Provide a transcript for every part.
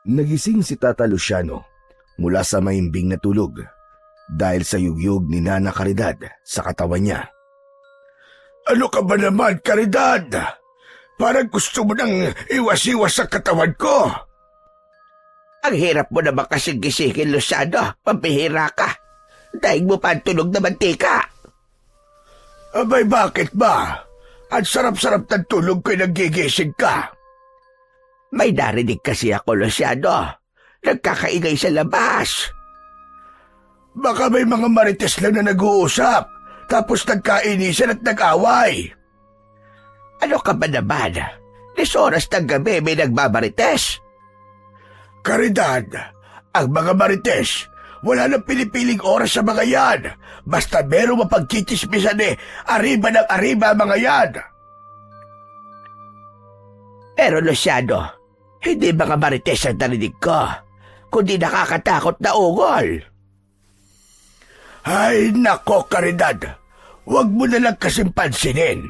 Nagising si Tata Luciano mula sa mahimbing na tulog dahil sa yugyug ni Nana Caridad sa katawan niya. Ano ka ba naman, Caridad? Parang gusto mo nang iwas-iwas sa katawan ko. Ang hirap mo naman kasing gisingin, Luciano. Pambihira ka. Daig mo pa ang tunog na mantika. Abay, bakit ba? Ang sarap-sarap ng tulog ko'y nagigising ka. May narinig kasi ako, Luciano. Nagkakaingay sa labas. Baka may mga marites lang na nag-uusap, tapos nagkainisan at nag-away. Ano ka ba naman? Des oras ng gabi may nagbabarites. Caridad, ang mga marites, wala nang pinipiling oras sa mga yan. Basta merong mapagkichismisan arriba ng arriba mga yan. Pero Luciano, hindi mga marites ang narinig ko, kundi nakakatakot na ungol. Ay, nako, Caridad. Huwag mo na lang kasing pansinin.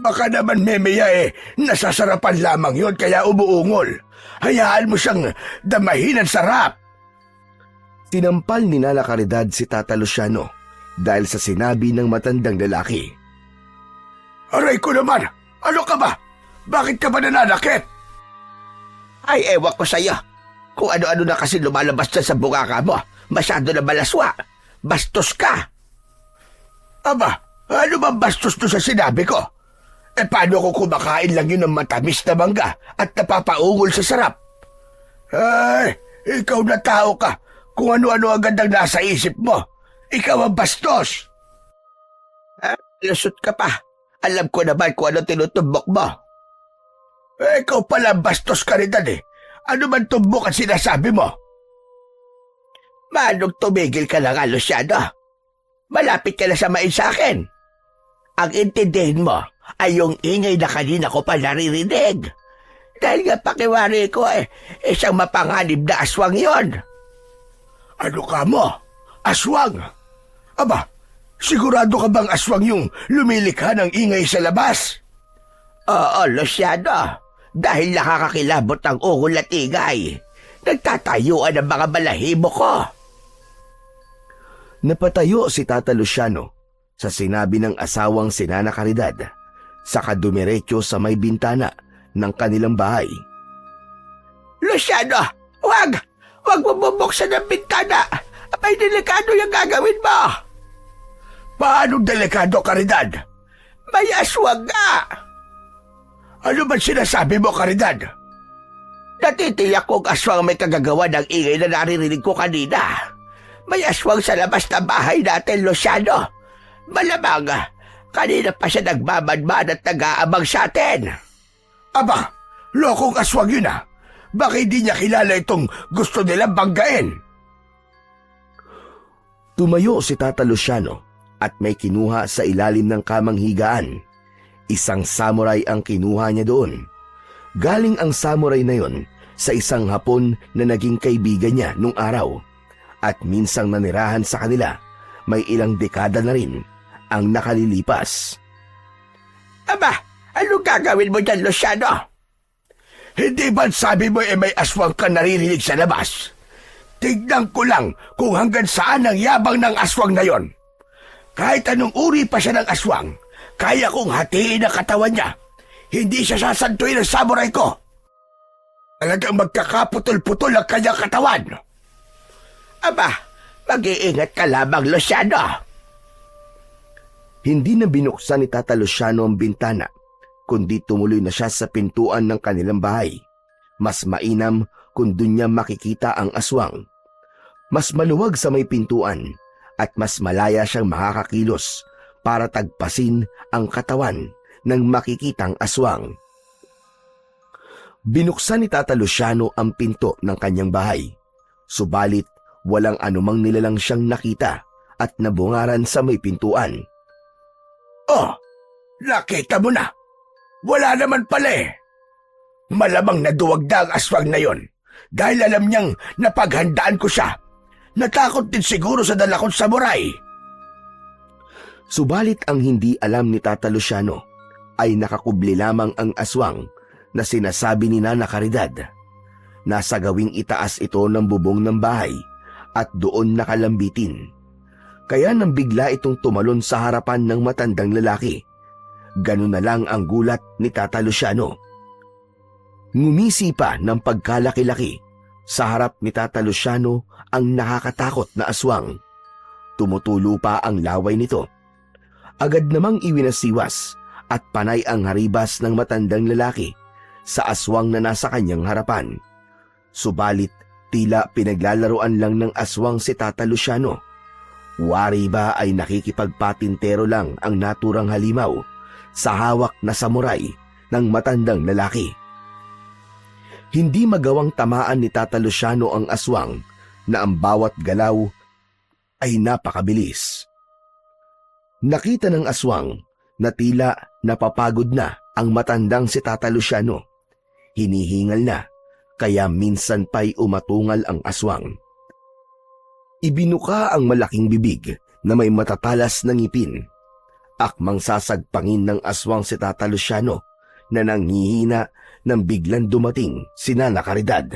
Baka naman memaya nasasarapan lamang yon kaya umuungol. Hayaan mo siyang damahin ang sarap. Tinampal ni Nana Caridad si Tata Luciano dahil sa sinabi ng matandang lalaki. Aray ko naman! Ano ka ba? Bakit ka ba nananakit? Ay, ewan ko sa'yo. Kung ano-ano na kasi lumalabas dyan sa bunganga mo. Masyado na malaswa. Bastos ka. Aba, ano ba bastos to sa sinabi ko? Paano ko kumakain lang yun ng matamis na mangga at napapaungol sa sarap? Ay, ikaw na tao ka. Kung ano-ano agad ang nasa isip mo. Ikaw ang bastos. Lusot ka pa. Alam ko naman kung ano tinutumbok mo. Ikaw pala bastos, Caridad Ano man tumbok ang sinasabi mo? Manong tumigil ka na nga, Luciano. Malapit ka na sa main sa akin. Ang intindihin mo ay yung ingay na kanina ko pa naririnig. Dahil nga pakiwari ko isang mapanganib na aswang yon. Ano ka mo? Aswang? Aba, sigurado ka bang aswang yung lumilikha ng ingay sa labas? Oo, Luciano. Dahil nakakakilabot ang ungol at ingay. Nagtatayuan ang mga balahibo ko. Napatayo si Tata Luciano sa sinabi ng asawang si Nana Caridad, saka dumiretso sa may bintana ng kanilang bahay. Luciano, wag! Wag mo bubuksan ang bintana! May delikado yung gagawin mo! Paano delikado, Caridad? May aswang nga! Ano ba sinasabi mo, Caridad? Natitiyak kong aswang may kagagawa ng ingay na naririnig ko kanina. May aswang sa labas ng bahay natin, Luciano. Malamang, kanina pa siya nagmamanman at nag-aabang sa atin. Aba, lokong aswang yun Baka hindi niya kilala itong gusto nilang banggain. Tumayo si Tata Luciano at may kinuha sa ilalim ng kamang higaan. Isang samurai ang kinuha niya doon. Galing ang samurai na yon sa isang Hapon na naging kaibigan niya nung araw at minsang nanirahan sa kanila. May ilang dekada na rin ang nakalilipas. Aba, ano gagawin mo dyan, Luciano? Hindi ba sabi mo may aswang ka naririnig sa labas? Tignan ko lang kung hanggang saan ang yabang ng aswang na yon. Kahit anong uri pa siya ng aswang, kaya kong hatiin ang katawan niya. Hindi siya sasantuin ng samurai ko. Talagang magkakaputol-putol ang kanyang katawan. Aba, mag-iingat ka lamang, Luciano. Hindi na binuksan ni Tata Luciano ang bintana, kundi tumuloy na siya sa pintuan ng kanilang bahay. Mas mainam kung doon niya makikita ang aswang. Mas maluwag sa may pintuan at mas malaya siyang makakakilos para tagpasin ang katawan ng makikitang aswang. Binuksan ni Tata Luciano ang pinto ng kanyang bahay. Subalit walang anumang nilalang siyang nakita at nabungaran sa may pintuan. Oh, nakita mo na. Wala naman pala Malamang naduwag na ang aswang na yon dahil alam niyang napaghandaan ko siya. Natakot din siguro sa dala kong samurai. Subalit ang hindi alam ni Tata Luciano ay nakakubli lamang ang aswang na sinasabi ni Nana Caridad. Nasa gawing itaas ito ng bubong ng bahay at doon nakalambitin. Kaya nang bigla itong tumalon sa harapan ng matandang lalaki, ganun na lang ang gulat ni Tata Luciano. Ngumisi pa ng pagkalaki-laki sa harap ni Tata Luciano ang nakakatakot na aswang. Tumutulo pa ang laway nito. Agad namang iwinasiwas at panay ang haribas ng matandang lalaki sa aswang na nasa kanyang harapan. Subalit tila pinaglalaroan lang ng aswang si Tata Luciano. Wari ba ay nakikipagpatintero lang ang naturang halimaw sa hawak na samuray ng matandang lalaki. Hindi magawang tamaan ni Tata Luciano ang aswang na ang bawat galaw ay napakabilis. Nakita ng aswang na tila napapagod na ang matandang si Tata Luciano. Hinihingal na, kaya minsan pa'y umatungal ang aswang. Ibinuka ang malaking bibig na may matatalas na ngipin. Akmang sasagpangin ng aswang si Tata Luciano na nanghihina nang biglang dumating si Nana Caridad.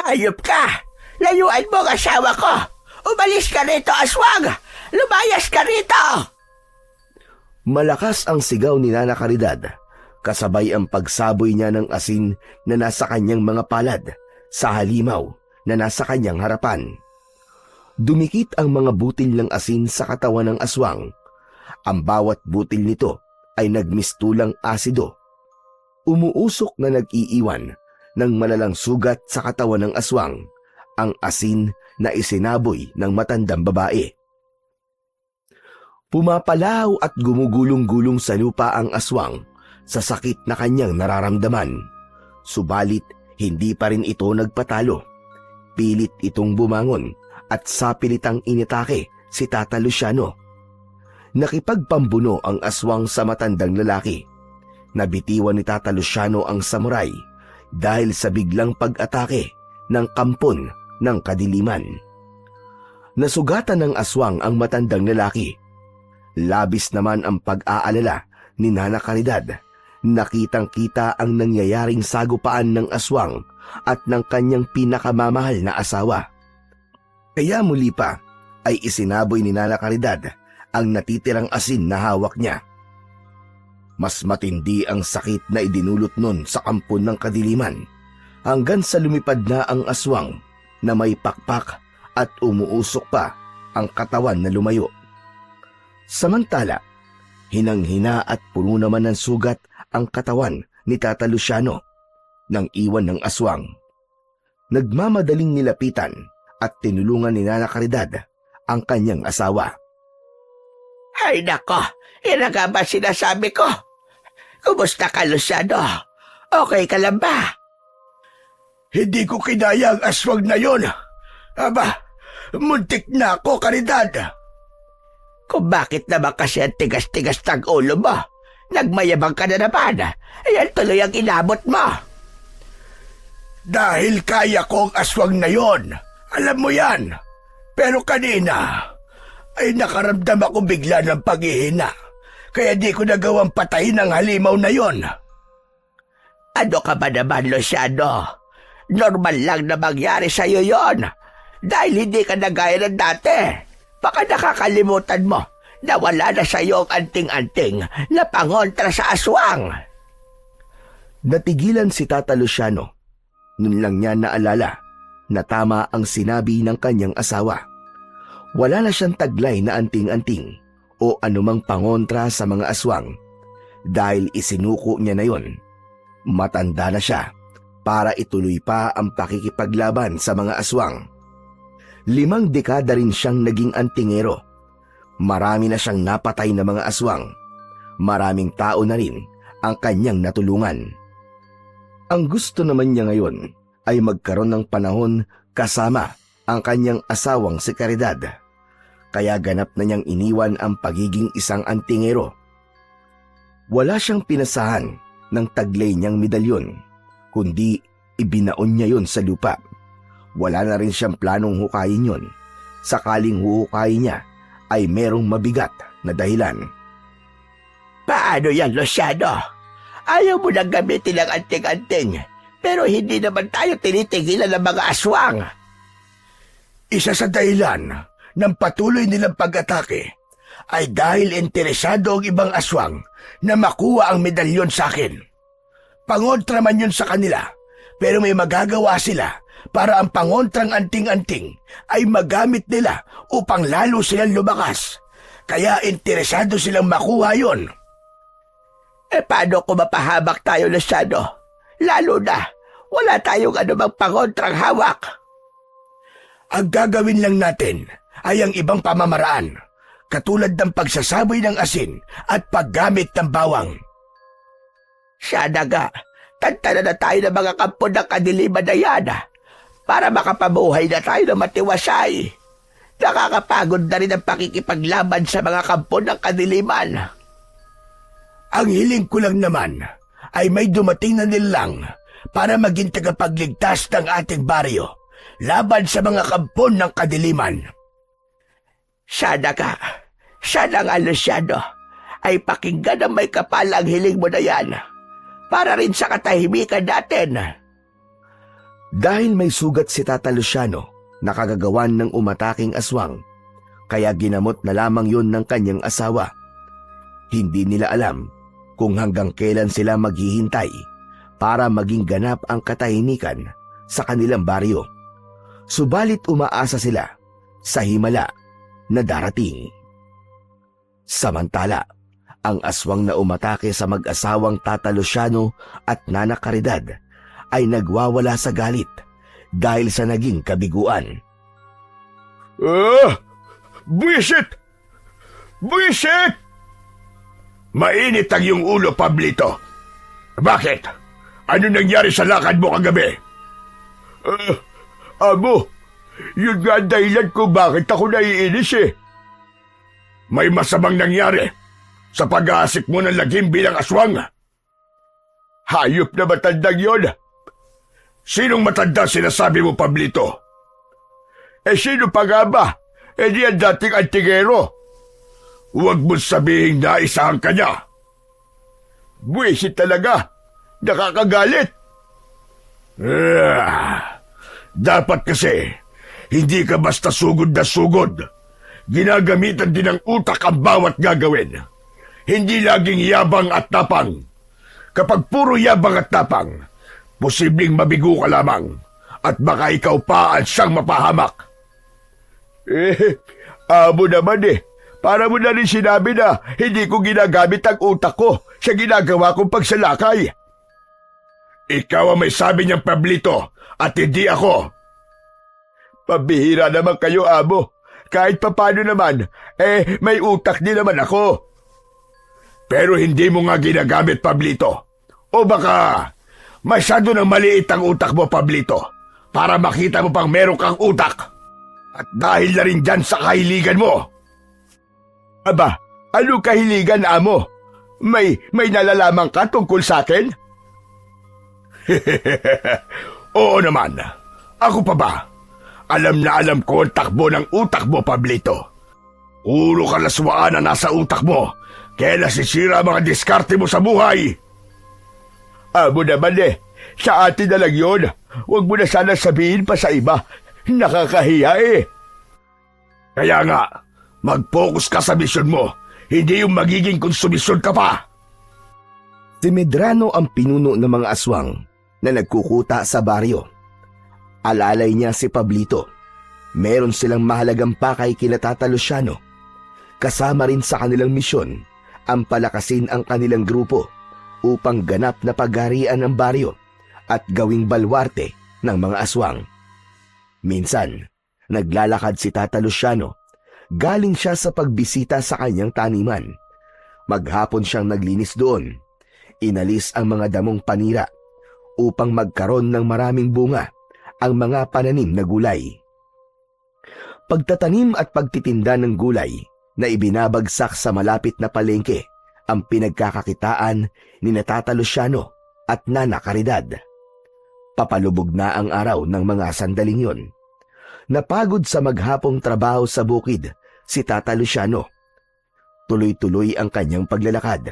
Hayop ka! Layuan mo ang asawa ko! Umalis ka rito, aswang! Lumayas ka rito! Malakas ang sigaw ni Nana Caridad, kasabay ang pagsaboy niya ng asin na nasa kanyang mga palad sa halimaw na nasa kanyang harapan. Dumikit ang mga butil ng asin sa katawan ng aswang. Ang bawat butil nito ay nagmistulang asido. Umuusok na nag-iiwan ng malalang sugat sa katawan ng aswang, ang asin na isinaboy ng matandang babae. Pumapalaw at gumugulong-gulong sa lupa ang aswang sa sakit na kanyang nararamdaman. Subalit hindi pa rin ito nagpatalo. Pilit itong bumangon at sapilitang initake si Tata Luciano. Nakipagpambuno ang aswang sa matandang lalaki. Nabitiwan ni Tata Luciano ang samuray dahil sa biglang pag-atake ng kampon ng kadiliman. Nasugatan ng aswang ang matandang lalaki. Labis naman ang pag-aalala ni Nana Caridad. Nakitang-kita ang nangyayaring sagupaan ng aswang at ng kanyang pinakamamahal na asawa. Kaya muli pa ay isinaboy ni Nana Caridad ang natitirang asin na hawak niya. Mas matindi ang sakit na idinulot nun sa kampon ng kadiliman hanggang sa lumipad na ang aswang na may pakpak at umuusok pa ang katawan na lumayo. Samantala, hinang-hina at puno naman ng sugat ang katawan ni Tata Luciano nang iwan ng aswang. Nagmamadaling nilapitan at tinulungan ni Nana Caridad ang kanyang asawa. Ay nako, yan nga ba sinasabi ko? Kumusta ka, Luciano? Okay ka lang ba? Hindi ko kinaya ang aswang na yon. Aba, muntik na ako, Caridad. Kung bakit naman kasi ang tigas-tigas ng ulo mo? Nagmayabang ka na naman. Ayan tuloy ang inabot mo. Dahil kaya ko ang aswang na yon. Alam mo yan. Pero kanina ay nakaramdam ako bigla ng paghihina. Kaya di ko nagawang patayin ang halimaw na yon. Ano ka ba naman, Luciano? Normal lang na mangyari sa'yo yon. Dahil hindi ka na gaya ng dati. Baka nakakalimutan mo na wala na sa'yo ang anting-anting na pangontra sa aswang. Natigilan si Tata Luciano. Nun lang niya naalala na tama ang sinabi ng kanyang asawa. Wala na siyang taglay na anting-anting o anumang pangontra sa mga aswang dahil isinuko niya na yon. Matanda na siya para ituloy pa ang pakikipaglaban sa mga aswang. 5 dekada rin siyang naging antingero. Marami na siyang napatay na mga aswang. Maraming tao na rin ang kanyang natulungan. Ang gusto naman niya ngayon ay magkaroon ng panahon kasama ang kanyang asawang si Caridad. Kaya ganap na niyang iniwan ang pagiging isang antingero. Wala siyang pinasahan ng taglay niyang medalyon, kundi ibinaon niya yon sa lupa. Wala na rin siyang planong hukayin yon. Sakaling huhukayin niya ay merong mabigat na dahilan. Paano yan, Luciano? Ayaw mo nang gamitin ang anting-anting, Pero hindi naman tayo tinitigilan ng mga aswang. Isa sa dahilan ng patuloy nilang pag-atake ay dahil interesado ang ibang aswang na makuha ang medalyon sa akin. Pangontra man yun sa kanila, pero may magagawa sila para ang pangontrang anting-anting ay magamit nila upang lalo silang lumakas. Kaya interesado silang makuha yon. Paano kung mapahamak tayo, Luciano? Lalo na, wala tayong anumang pangontrang hawak. Ang gagawin lang natin ay ang ibang pamamaraan, katulad ng pagsasaboy ng asin at paggamit ng bawang. Sana nga, tantanan na tayo ng mga kampo ng kadiliman na yan para makapabuhay na tayo ng matiwasay. Nakakapagod na rin ang pakikipaglaban sa mga kampo ng kadiliman. Ang hiling ko lang naman ay may dumating na nilang para maging tagapagligtas ng ating baryo laban sa mga kampo ng kadiliman. Sana nga, Luciano, ay pakinggan ng may kapal ang hiling mo na yan para rin sa katahimikan natin. Dahil may sugat si Tata Luciano na kagagawan ng umataking aswang, kaya ginamot na lamang yun ng kanyang asawa. Hindi nila alam kung hanggang kailan sila maghihintay para maging ganap ang katahimikan sa kanilang baryo. Subalit umaasa sila sa himala na darating. Samantala, ang aswang na umatake sa mag-asawang Tata Luciano at Nana Caridad ay nagwawala sa galit dahil sa naging kabiguan. Buwisit! Buwisit! Mainit ang iyong ulo, Pablito. Bakit? Ano nangyari sa lakad mo kagabi? Amo, yun nga ang dahilan kung bakit ako naiinis eh. May masamang nangyari sa pag-aasik mo ng lagim bilang aswang. Hayop na matandang yon. Sinong matanda sinasabi mo, Pablito? Sino pa nga ba? Di ang dating antingero. Huwag mo sabihing naisahan ka niya. Buwisit talaga. Nakakagalit. Dapat kasi, hindi ka basta sugod na sugod. Ginagamitan din ng utak ang bawat gagawin. Hindi laging yabang at tapang. Kapag puro yabang at tapang, posibleng mabigo ka lamang at baka ikaw pa ang siyang mapahamak. Amo naman eh. Para mo na rin sinabi na hindi ko ginagamit ang utak ko sa ginagawa kong pagsalakay. Ikaw ang may sabi niyang, Pablito, at hindi ako. Pabihira naman kayo, amo. Kahit papano naman, may utak din naman ako. Pero hindi mo nga ginagamit, Pablito. O baka masyado nang maliit ang utak mo, Pablito, para makita mo pang meron kang utak. At dahil na rin dyan sa kahiligan mo. Aba, ano kahiligan, amo? May nalalaman ka tungkol sa akin? Oo naman. Ako pa ba? Alam na alam ko ang takbo ng utak mo, Pablito. Puro kalaswaan na nasa utak mo, kaya nasisira mga diskarte mo sa buhay. Amo naman sa atin na lang yun. Huwag mo na sana sabihin pa sa iba. Nakakahiya eh. Kaya nga, mag-focus ka sa misyon mo, hindi yung magiging konsumisyon ka pa. Si Medrano ang pinuno ng mga aswang na nagkukuta sa baryo. Alalay niya si Pablito. Meron silang mahalagang pakay kina Tata Luciano. Kasama rin sa kanilang misyon ang palakasin ang kanilang grupo upang ganap na pagharian ng baryo at gawing balwarte ng mga aswang. Minsan, naglalakad si Tata Luciano. Galing siya sa pagbisita sa kanyang taniman. Maghapon siyang naglinis doon. Inalis ang mga damong panira upang magkaroon ng maraming bunga ang mga pananim na gulay. Pagtatanim at pagtitinda ng gulay na ibinabagsak sa malapit na palengke ang pinagkakakitaan ni Tata Luciano at Nana Caridad. Papalubog na ang araw ng mga sandaling yon. Napagod sa maghapong trabaho sa bukid si Tata Luciano. Tuloy-tuloy ang kanyang paglalakad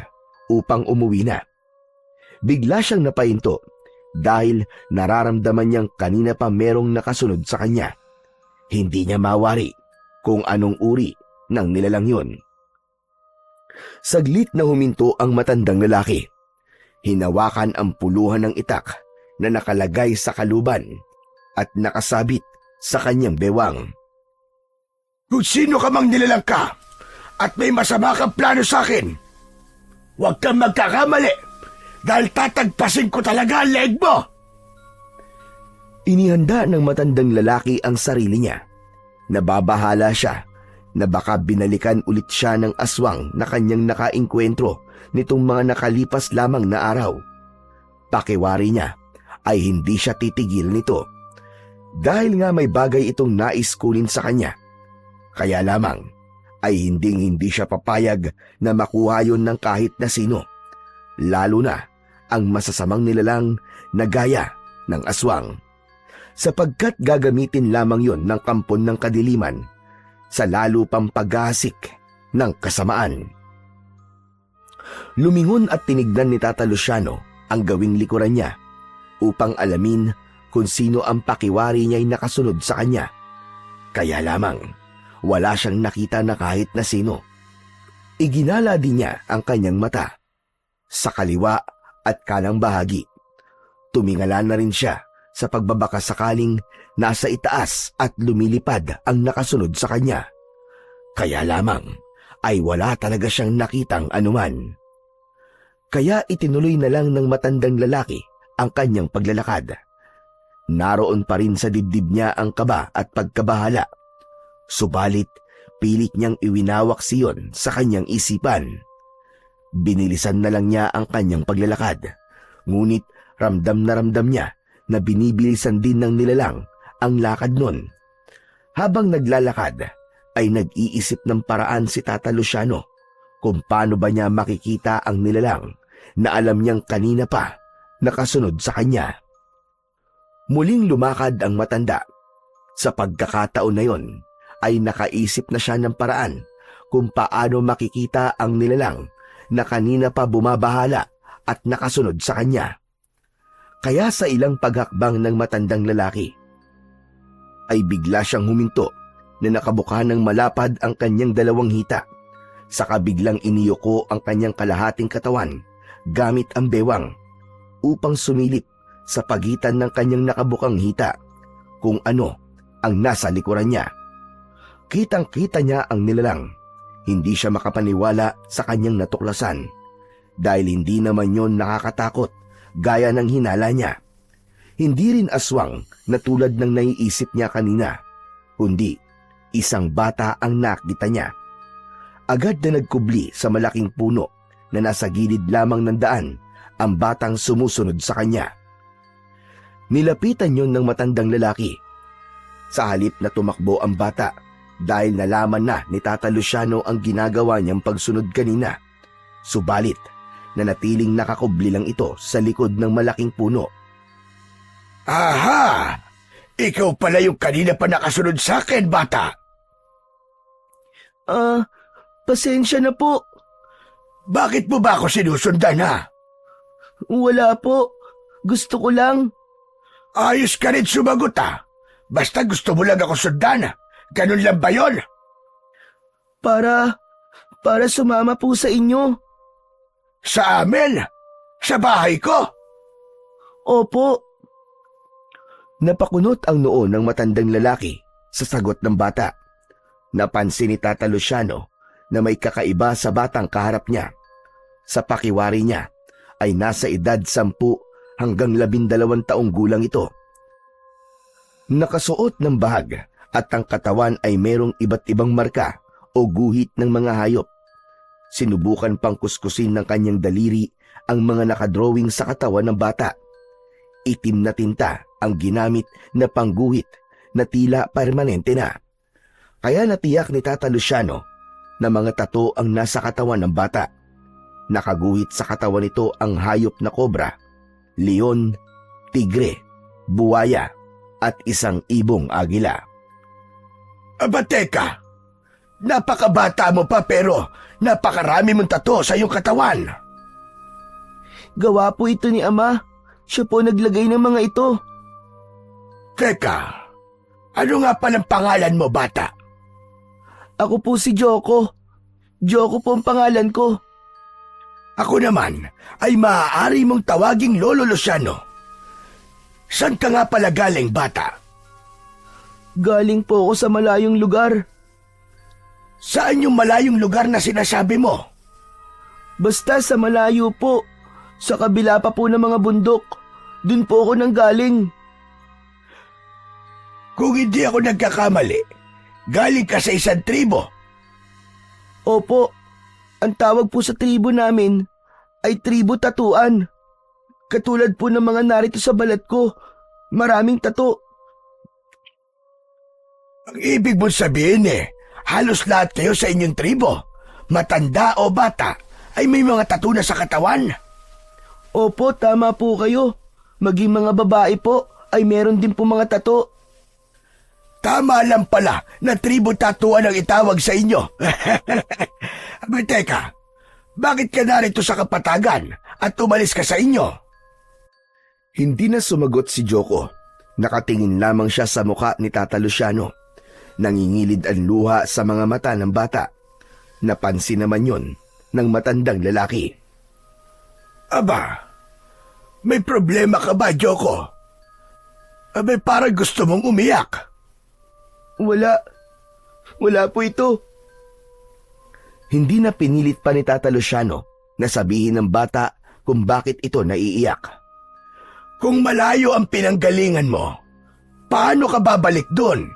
upang umuwi na. Bigla siyang napahinto dahil nararamdaman niyang kanina pa merong nakasunod sa kanya. Hindi niya mawari kung anong uri ng nilalang yun. Saglit na huminto ang matandang lalaki. Hinawakan ang puluhan ng itak na nakalagay sa kaluban at nakasabit sa kanyang bewang. Kung sino ka mang nilalang ka at may masama kang plano sa akin, huwag kang magkakamali dahil tatagpasin ko talaga ang leeg mo. Inihanda ng matandang lalaki ang sarili niya. Nababahala siya na baka binalikan ulit siya ng aswang na kanyang nakainkwentro nitong mga nakalipas lamang na araw. Pakiwari niya ay hindi siya titigil nito dahil nga may bagay itong nais kunin sa kanya. Kaya lamang ay hindi siya papayag na makuha yon ng kahit na sino, lalo na ang masasamang nilalang na gaya ng aswang, sapagkat gagamitin lamang yon ng kampon ng kadiliman sa lalo pang paggasik ng kasamaan. Lumingon at tinignan ni Tata Luciano ang gawing likuran niya upang alamin kung sino ang pakiwari niya'y nakasunod sa kanya. Kaya lamang wala siyang nakita na kahit na sino. Iginala din niya ang kanyang mata sa kaliwa at kanang bahagi. Tumingala na rin siya sa pagbabaka sakaling nasa itaas at lumilipad ang nakasunod sa kanya. Kaya lamang ay wala talaga siyang nakitang anuman. Kaya itinuloy na lang ng matandang lalaki ang kanyang paglalakad. Naroon pa rin sa dibdib niya ang kaba at pagkabahala. Subalit, pilit niyang iwinawak siyon sa kanyang isipan. Binilisan na lang niya ang kanyang paglalakad, ngunit ramdam niya na binibilisan din ng nilalang ang lakad nun. Habang naglalakad, ay nag-iisip ng paraan si Tata Luciano kung paano ba niya makikita ang nilalang na alam niyang kanina pa nakasunod sa kanya. Muling lumakad ang matanda. Sa pagkakataon na yon, ay nakaisip na siya ng paraan kung paano makikita ang nilalang na kanina pa bumabahala at nakasunod sa kanya. Kaya sa ilang paghakbang ng matandang lalaki, ay bigla siyang huminto na nakabuka ng malapad ang kanyang dalawang hita. Saka biglang iniyuko ang kanyang kalahating katawan gamit ang bewang upang sumilip sa pagitan ng kanyang nakabukang hita kung ano ang nasa likuran niya. Kitang-kita niya ang nilalang. Hindi siya makapaniwala sa kanyang natuklasan dahil hindi naman yon nakakatakot gaya ng hinala niya. Hindi rin aswang na tulad ng naiisip niya kanina, kundi isang bata ang nakita niya. Agad na nagkubli sa malaking puno na nasa gilid lamang ng daan ang batang sumusunod sa kanya. Nilapitan yon ng matandang lalaki. Sa halip na tumakbo ang bata, dahil nalaman na ni Tata Luciano ang ginagawa niyang pagsunod kanina. Subalit, nanatiling nakakubli lang ito sa likod ng malaking puno. Aha! Ikaw pala yung kanina pa nakasunod sa akin, bata. Pasensya na po. Bakit mo ba ako sinusundan, ha? Wala po. Gusto ko lang. Ayos ka rin sumagot, ha? Basta gusto mo lang ako sundan, ha? Ganun lang ba yun? Para sumama po sa inyo. Sa amin? Sa bahay ko? Opo. Napakunot ang noo ng matandang lalaki sa sagot ng bata. Napansin ni Tata Luciano na may kakaiba sa batang kaharap niya. Sa pakiwari niya ay nasa edad 10 hanggang 12 taong gulang ito. Nakasuot ng bahag at ang katawan ay merong iba't ibang marka o guhit ng mga hayop. Sinubukan pang kuskusin ng kanyang daliri ang mga nakadrawing sa katawan ng bata. Itim na tinta ang ginamit na pangguhit na tila permanente na. Kaya natiyak ni Tata Luciano na mga tato ang nasa katawan ng bata. Nakaguhit sa katawan nito ang hayop na kobra, leon, tigre, buwaya at isang ibong agila. Aba teka, napakabata mo pa pero napakarami mong tato sa iyong katawan. Gawa po ito ni Ama. Siya po naglagay ng mga ito. Teka, ano nga palang pangalan mo, bata? Ako po si Joko. Joko po ang pangalan ko. Ako naman ay maaari mong tawaging Lolo Luciano. Saan ka nga pala galing, bata? Galing po ako sa malayong lugar. Saan yung malayong lugar na sinasabi mo? Basta sa malayo po. Sa kabila pa po ng mga bundok. Dun po ako nanggaling. Kung hindi ako nagkakamali, galing ka sa isang tribo. Opo, ang tawag po sa tribo namin ay tribo tatuan. Katulad po ng mga narito sa balat ko, maraming tato. Ang ibig mong sabihin halos lahat kayo sa inyong tribo, matanda o bata, ay may mga tattoo na sa katawan. Opo, tama po kayo. Maging mga babae po ay meron din po mga tato. Tama lang pala na tribo tatuan ang itawag sa inyo. Aba, teka, bakit ka narito sa kapatagan at umalis ka sa inyo? Hindi na sumagot si Joko. Nakatingin lamang siya sa muka ni Tata Luciano. Nangingilid ang luha sa mga mata ng bata. Napansin naman yon ng matandang lalaki. Aba, may problema ka ba, Joko? Abay, parang gusto mong umiyak. Wala po ito. Hindi na pinilit pa ni Tata Luciano na sabihin ng bata kung bakit ito naiiyak. Kung malayo ang pinanggalingan mo, paano ka babalik doon?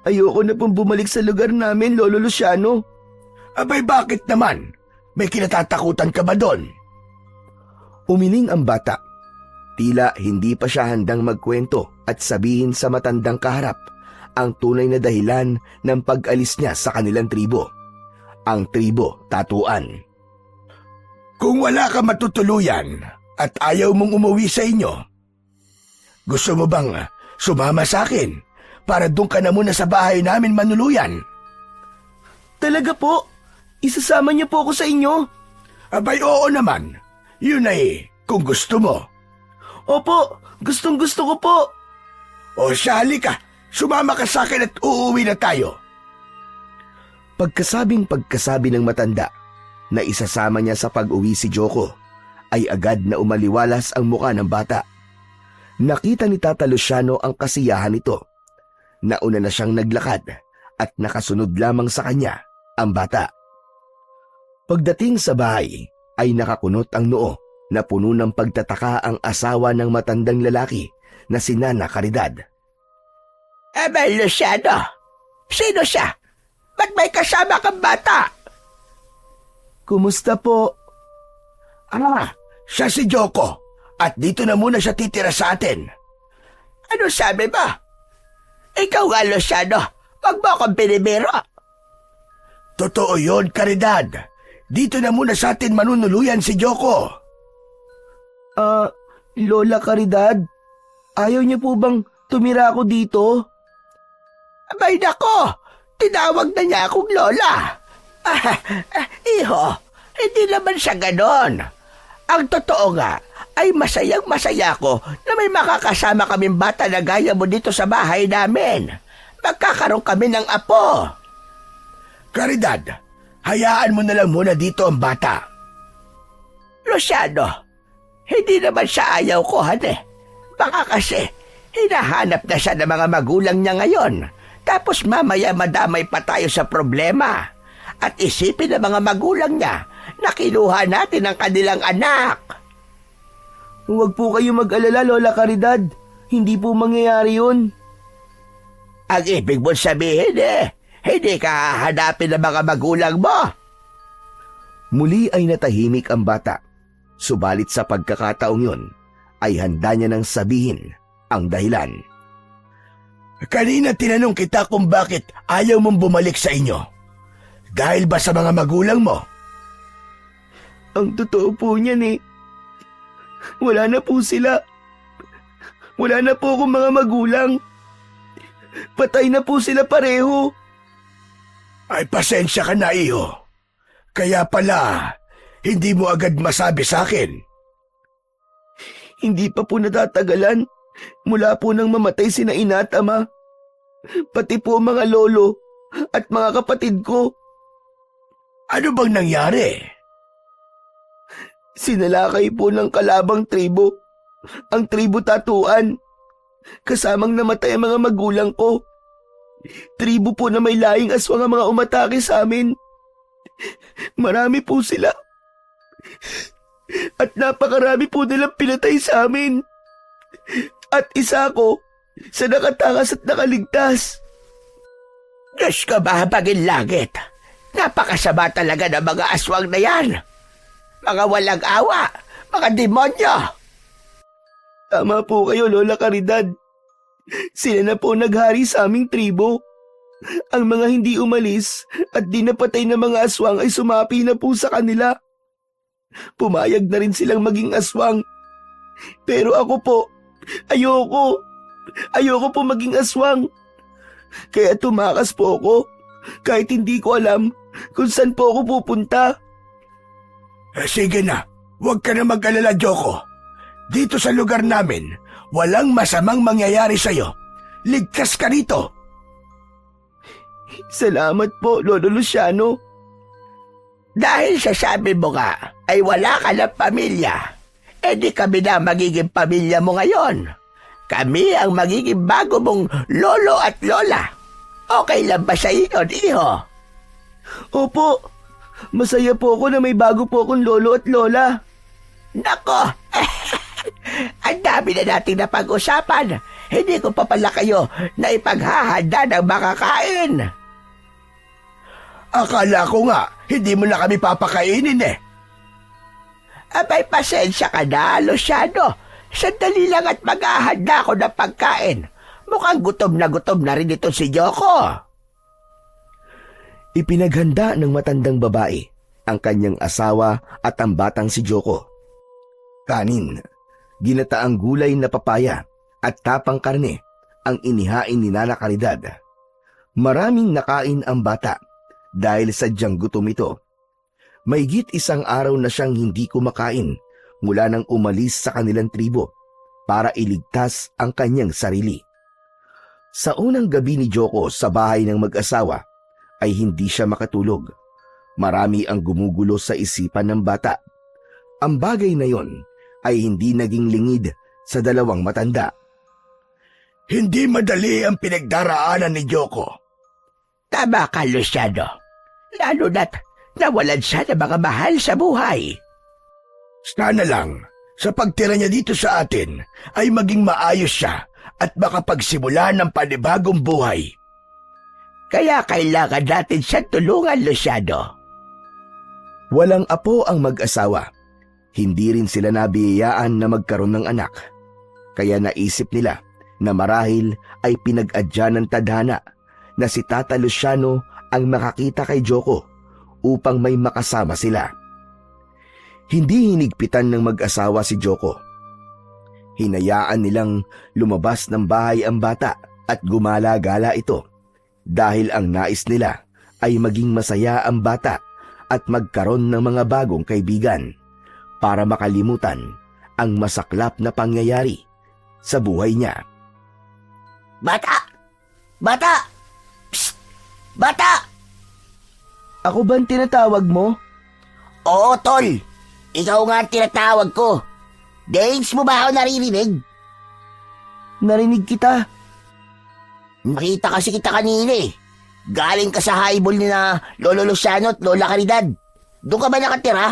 Ayoko na pong bumalik sa lugar namin, Lolo Luciano. Abay, bakit naman? May kinatatakutan ka ba doon? Umiling ang bata. Tila hindi pa siya handang magkwento at sabihin sa matandang kaharap ang tunay na dahilan ng pag-alis niya sa kanilang tribo. Ang tribo tatuan. Kung wala ka matutuluyan at ayaw mong umuwi sa inyo, gusto mo bang sumama sa akin para doon ka na muna sa bahay namin manuluyan? Talaga po? Isasama niyo po ako sa inyo? Abay, oo naman. Yun ay kung gusto mo. Opo, gustong-gusto ko po. O siya, halika. Sumama ka sa akin at uuwi na tayo. Pagkasabi ng matanda na isasama niya sa pag-uwi si Joko, ay agad na umaliwalas ang muka ng bata. Nakita ni Tata Luciano ang kasiyahan nito. Nauna na siyang naglakad at nakasunod lamang sa kanya ang bata. Pagdating sa bahay ay nakakunot ang noo na puno ng pagtataka ang asawa ng matandang lalaki na si Nana Caridad. Abay, Luciano, sino siya? Ba't may kasama kang bata? Kumusta po? Siya si Joko at dito na muna siya titira sa atin. Ano sabi ba? Ikaw nga, Luciano, wag mo akong binibiro. Totoo yun, Caridad. Dito na muna sa atin manunuluyan si Joko. Lola Caridad, ayaw niyo po bang tumira ako dito? Abay nako, tinawag na niya akong Lola. Iho, hindi naman siya ganon. Ang totoo nga, ay masayang-masaya ko na may makakasama kaming bata na gaya mo dito sa bahay namin. Magkakaroon kami ng apo. Caridad, hayaan mo na lang muna dito ang bata. Luciano, hindi naman siya ayaw ko, hane. Baka kasi, hinahanap na siya ng mga magulang niya ngayon. Tapos mamaya madamay pa tayo sa problema. At isipin ng mga magulang niya na kinuha natin ang kanilang anak. Huwag po kayo mag-alala, Lola Caridad. Hindi po mangyayari yun. Ang ibig mo sabihin hindi ka hahanapin ng mga magulang mo. Muli ay natahimik ang bata. Subalit sa pagkakataong yun, ay handa niya nang sabihin ang dahilan. Kanina tinanong kita kung bakit ayaw mong bumalik sa inyo. Dahil ba sa mga magulang mo? Ang totoo po niyan wala na po sila. Wala na po akong mga magulang. Patay na po sila pareho. Ay, pasensya ka na, iho. Kaya pala, hindi mo agad masabi sa akin. Hindi pa po natatagalan mula po nang mamatay sina ina at ama. Pati po mga lolo at mga kapatid ko. Ano bang nangyari? Sinalakay po ng kalabang tribo, ang tribo Tatuan. Kasamang namatay ang mga magulang ko. Tribo po na may laing aswang ang mga umatake sa amin. Marami po sila. At napakarami po nilang pinatay sa amin. At isa ko sa nakatakas at nakaligtas. Diyos ko ba, baging langit? Napakasama talaga ng mga aswang na yan. Mga walang awa, mga demonyo. Tama po kayo, Lola Caridad. Sila na po naghari sa aming tribo. Ang mga hindi umalis at di napatay na mga aswang ay sumapi na po sa kanila. Pumayag na rin silang maging aswang. Pero ako po, ayoko. Ayoko po maging aswang. Kaya tumakas po ako kahit hindi ko alam kung saan po ako pupunta. Sige na, huwag ka na mag-alala, Joko. Dito sa lugar namin, walang masamang mangyayari sa'yo. Ligtas ka rito. Salamat po, Lolo Luciano. Dahil sa sabi mo nga ay wala ka ng pamilya, di kami na magiging pamilya mo ngayon. Kami ang magiging bago mong lolo at lola. Okay lang ba sa iyo, iho? Opo, masaya po ako na may bago po akong lolo at lola. Nako, ang dami na nating napag-usapan. Hindi ko pa pala kayo na ipaghahanda ng makakain. Akala ko nga, hindi mo na kami papakainin eh. Abay, pasensya ka na, Luciano. Sandali lang at maghahanda ako ng pagkain. Mukhang gutom na rin ito si Joko. Ipinaghanda ng matandang babae ang kanyang asawa at ang batang si Joko. Kanin, ginataang gulay na papaya at tapang karne ang inihain ni Nana Caridad. Maraming nakain ang bata dahil sadyang gutom ito. Maigit isang araw na siyang hindi kumakain mula nang umalis sa kanilang tribo para iligtas ang kanyang sarili. Sa unang gabi ni Joko sa bahay ng mag-asawa ay hindi siya makatulog. Marami ang gumugulo sa isipan ng bata. Ang bagay na yon ay hindi naging lingid sa dalawang matanda. Hindi madali ang pinagdaraanan ni Joko. Tama ka, Luciano. Lalo na't nawalan siya ng mga mahal sa buhay. Sana lang, sa pagtira niya dito sa atin, ay maging maayos siya at makapagsimula ng panibagong buhay. Kaya kailangan natin siya tulungan, Luciano. Walang apo ang mag-asawa. Hindi rin sila nabiyayaan na magkaroon ng anak. Kaya naisip nila na marahil ay pinag-adya ng tadhana na si Tata Luciano ang makakita kay Joko upang may makasama sila. Hindi hinigpitan ng mag-asawa si Joko. Hinayaan nilang lumabas ng bahay ang bata at gumala-gala ito dahil ang nais nila ay maging masaya ang bata at magkaroon ng mga bagong kaibigan para makalimutan ang masaklap na pangyayari sa buhay niya. Bata! Bata! Psst! Bata! Ako ba ang tinatawag mo? Oo, tol. Ikaw nga ang tinatawag ko. Days mo ba ako naririnig? Narinig kita. Nakita kasi kita kanina eh. Galing ka sa highball ni na Lolo Luciano at Lola Caridad. Doon ka ba nakatira?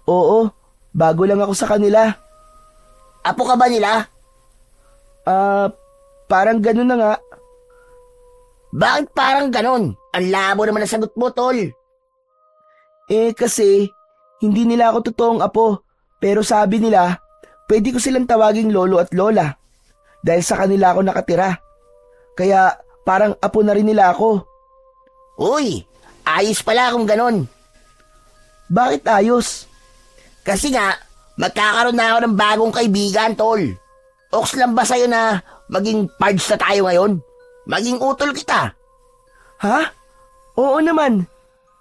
Oo, bago lang ako sa kanila. Apo ka ba nila? Parang ganun na nga. Bakit parang ganon? Ang labo naman ang sagot mo, tol. Kasi hindi nila ako totoong apo. Pero sabi nila, pwede ko silang tawaging lolo at lola. Dahil sa kanila ako nakatira. Kaya parang apo na rin nila ako. Uy, ayos pala kung ganon. Bakit ayos? Kasi nga, magkakaroon na ako ng bagong kaibigan, tol. Oks lang ba sa'yo na maging pards na tayo ngayon? Maging utol kita. Ha? Oo naman.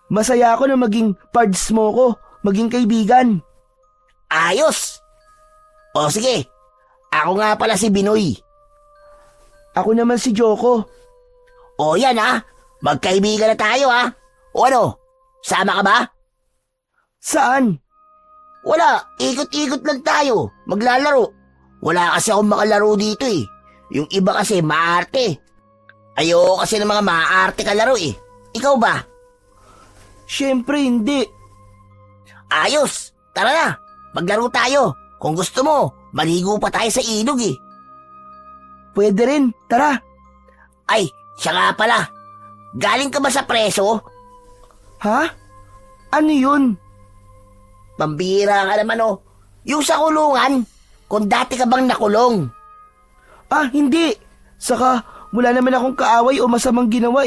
Masaya ako na maging pards mo ko, maging kaibigan. Ayos! O sige, ako nga pala si Binoy. Ako naman si Joko. O yan magkaibigan na tayo O ano, sama ka ba? Saan? Wala, ikot-ikot lang tayo, maglalaro. Wala kasi akong makalaro dito Yung iba kasi maarte. Ayoko kasi ng mga maarte kalaro Ikaw ba? Siyempre hindi. Ayos, tara na, maglaro tayo. Kung gusto mo, maligo pa tayo sa ilog Pwede rin, tara. Ay, siya nga pala. Galing ka ba sa preso? Ha? Ano yun? Pambira ka naman Yung sa kulungan, kung dati ka bang nakulong. Hindi. Saka, wala naman akong kaaway o masamang ginawa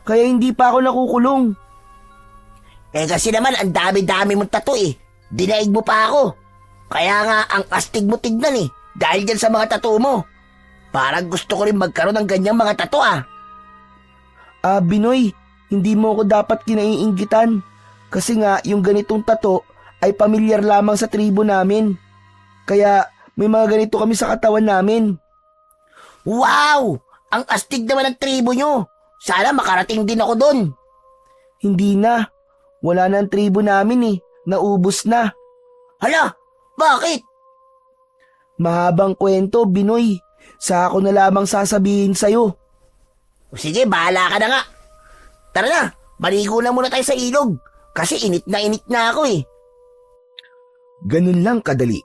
Kaya hindi pa ako nakukulong. Kasi naman, ang dami-dami mong tattoo Dinaig mo pa ako. Kaya nga, ang astig mo tignan dahil dyan sa mga tattoo mo. Parang gusto ko rin magkaroon ng ganyang mga tattoo Binoy, hindi mo ako dapat kinaiinggitan. Kasi nga, yung ganitong tato ay pamilyar lamang sa tribo namin. Kaya, may mga ganito kami sa katawan namin. Wow! Ang astig naman ng tribo nyo. Sana makarating din ako doon. Hindi na. Wala na ang tribo namin Naubos na. Hala, bakit? Mahabang kwento, Binoy. Sa ako na lamang sasabihin sa'yo. Sige, bahala ka na nga. Tara na, maligo na muna tayo sa ilog. Kasi init na ako Ganun lang kadali.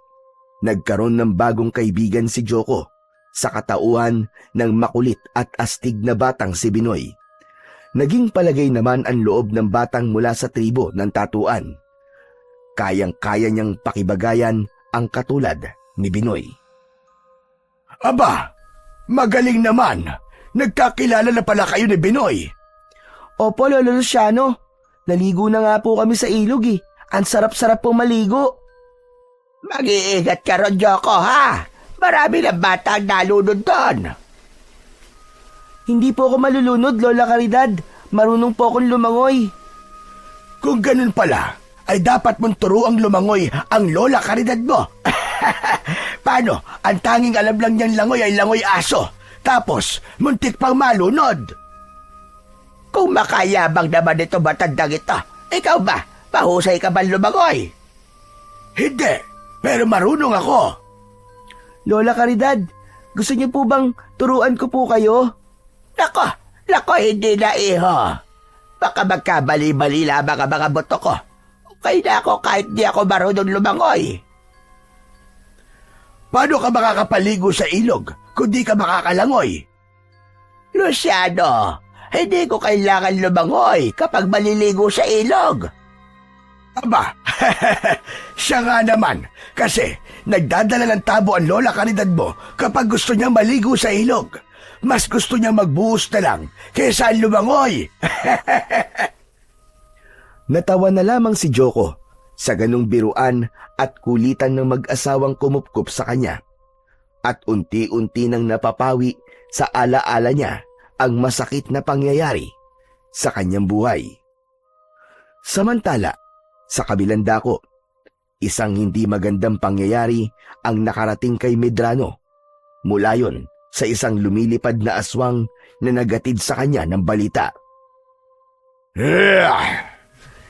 Nagkaroon ng bagong kaibigan si Joko sa katauhan ng makulit at astig na batang si Binoy. Naging palagay naman ang loob ng batang mula sa tribo ng tatuan. Kayang-kaya niyang pakibagayan ang katulad ni Binoy. Aba, magaling naman. Nagkakilala na pala kayo ni Binoy. Opo, Lolo Luciano. Naligo na nga po kami sa ilog Ang sarap-sarap po maligo. Mag-iingat ka ron, Joko, Marami na bata ang nalunod doon. Hindi po ako malulunod, Lola Caridad. Marunong po akong lumangoy. Kung ganun pala, ay dapat mong turuang lumangoy ang Lola Caridad mo. Paano? Ang tanging alam lang niyang langoy ay langoy aso. Tapos, muntik pang malunod. Kung makayabang naman ito matandang ito, ikaw ba? Pahusay ka ba lumangoy? Hindi, pero marunong ako. Lola Caridad, gusto niyo po bang turuan ko po kayo? Nako, hindi na iho. Baka magkabali-bali lamang ang mga buto ko. Okay na ako kahit di ako marunong lumangoy. Paano ka makakapaligo sa ilog kung di ka makakalangoy? Luciano, hindi ko kailangan lumangoy kapag maliligo sa ilog. Aba, siya nga naman. Kasi nagdadala ng tabo ang Lola Caridad mo kapag gusto niya maligo sa ilog. Mas gusto niya magbuhos na lang kaysa lumangoy. Natawa na lamang si Joko sa ganung biruan at kulitan ng mag-asawang kumupkup sa kanya. At unti-unti nang napapawi sa alaala niya ang masakit na pangyayari sa kanyang buhay. Samantala, sa kabilang dako, isang hindi magandang pangyayari ang nakarating kay Medrano. Mula yon sa isang lumilipad na aswang na nagatid sa kanya ng balita.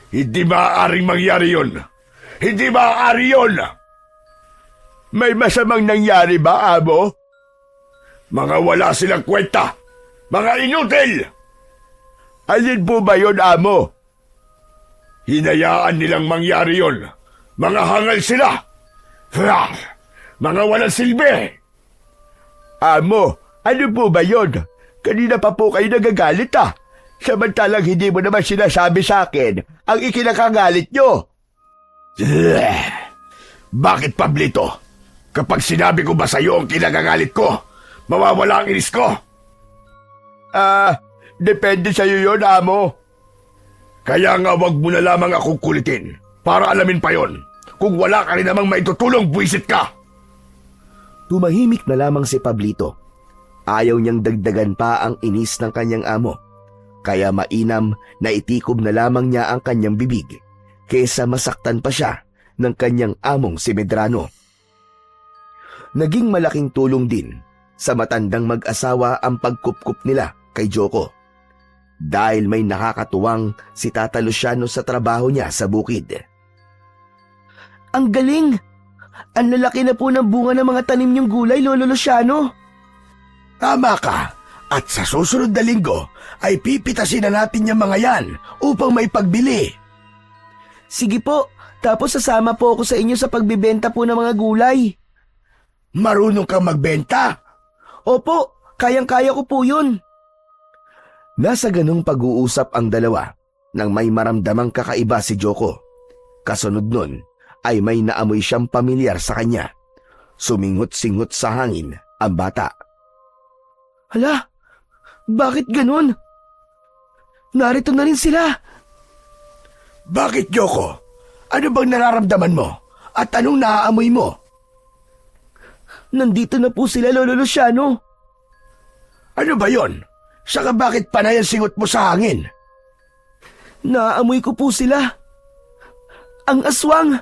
Hindi maaaring mangyari yun. Hindi maaari yun. May masamang nangyari ba, Amo? Mga wala silang kwenta. Mga inutil. Alin po ba yun, Amo? Hinayaan nilang mangyari yun. Mga hangal sila. Mga walang silbi. Amo, ano po ba yun? Kanina pa po kayo nagagalit Samantalang hindi mo naman sinasabi sa akin ang ikinakagalit nyo. Bakit, Pablito? Kapag sinabi ko ba sa iyo ang kinakagalit ko, mawawala ang inis ko? Depende sa iyo yun, Amo. Kaya nga wag mo na lamang akong kulitin para alamin pa yon. Kung wala ka rin namang maitutulong, buwisit ka. Tumahimik na lamang si Pablito. Ayaw niyang dagdagan pa ang inis ng kanyang amo. Kaya mainam na itikob na lamang niya ang kanyang bibig kaysa masaktan pa siya ng kanyang among si Medrano. Naging malaking tulong din sa matandang mag-asawa ang pagkupkup nila kay Joko. Dahil may nakakatuwang si Tata Luciano sa trabaho niya sa bukid. Ang galing! Ang lalaki na po ng bunga ng mga tanim niyong gulay, Lolo Luciano. Tama ka. At sa susunod na linggo ay pipitasin na natin yung mga yan upang may pagbili. Sige po, tapos sasama po ako sa inyo sa pagbibenta po ng mga gulay. Marunong kang magbenta? Opo, kayang-kaya ko po yun. Nasa ganung pag-uusap ang dalawa nang may maramdamang kakaiba si Joko. Kasunod nun ay may naamoy siyang pamilyar sa kanya. Suminghot-singhot sa hangin ang bata. Hala, bakit ganun? Narito na rin sila. Bakit, Joko? Ano bang nararamdaman mo? At anong naaamoy mo? Nandito na po sila, Lolo Luciano. Ano ba yon? Saka bakit panay ang singot mo sa hangin? Naaamoy ko po sila. Ang aswang.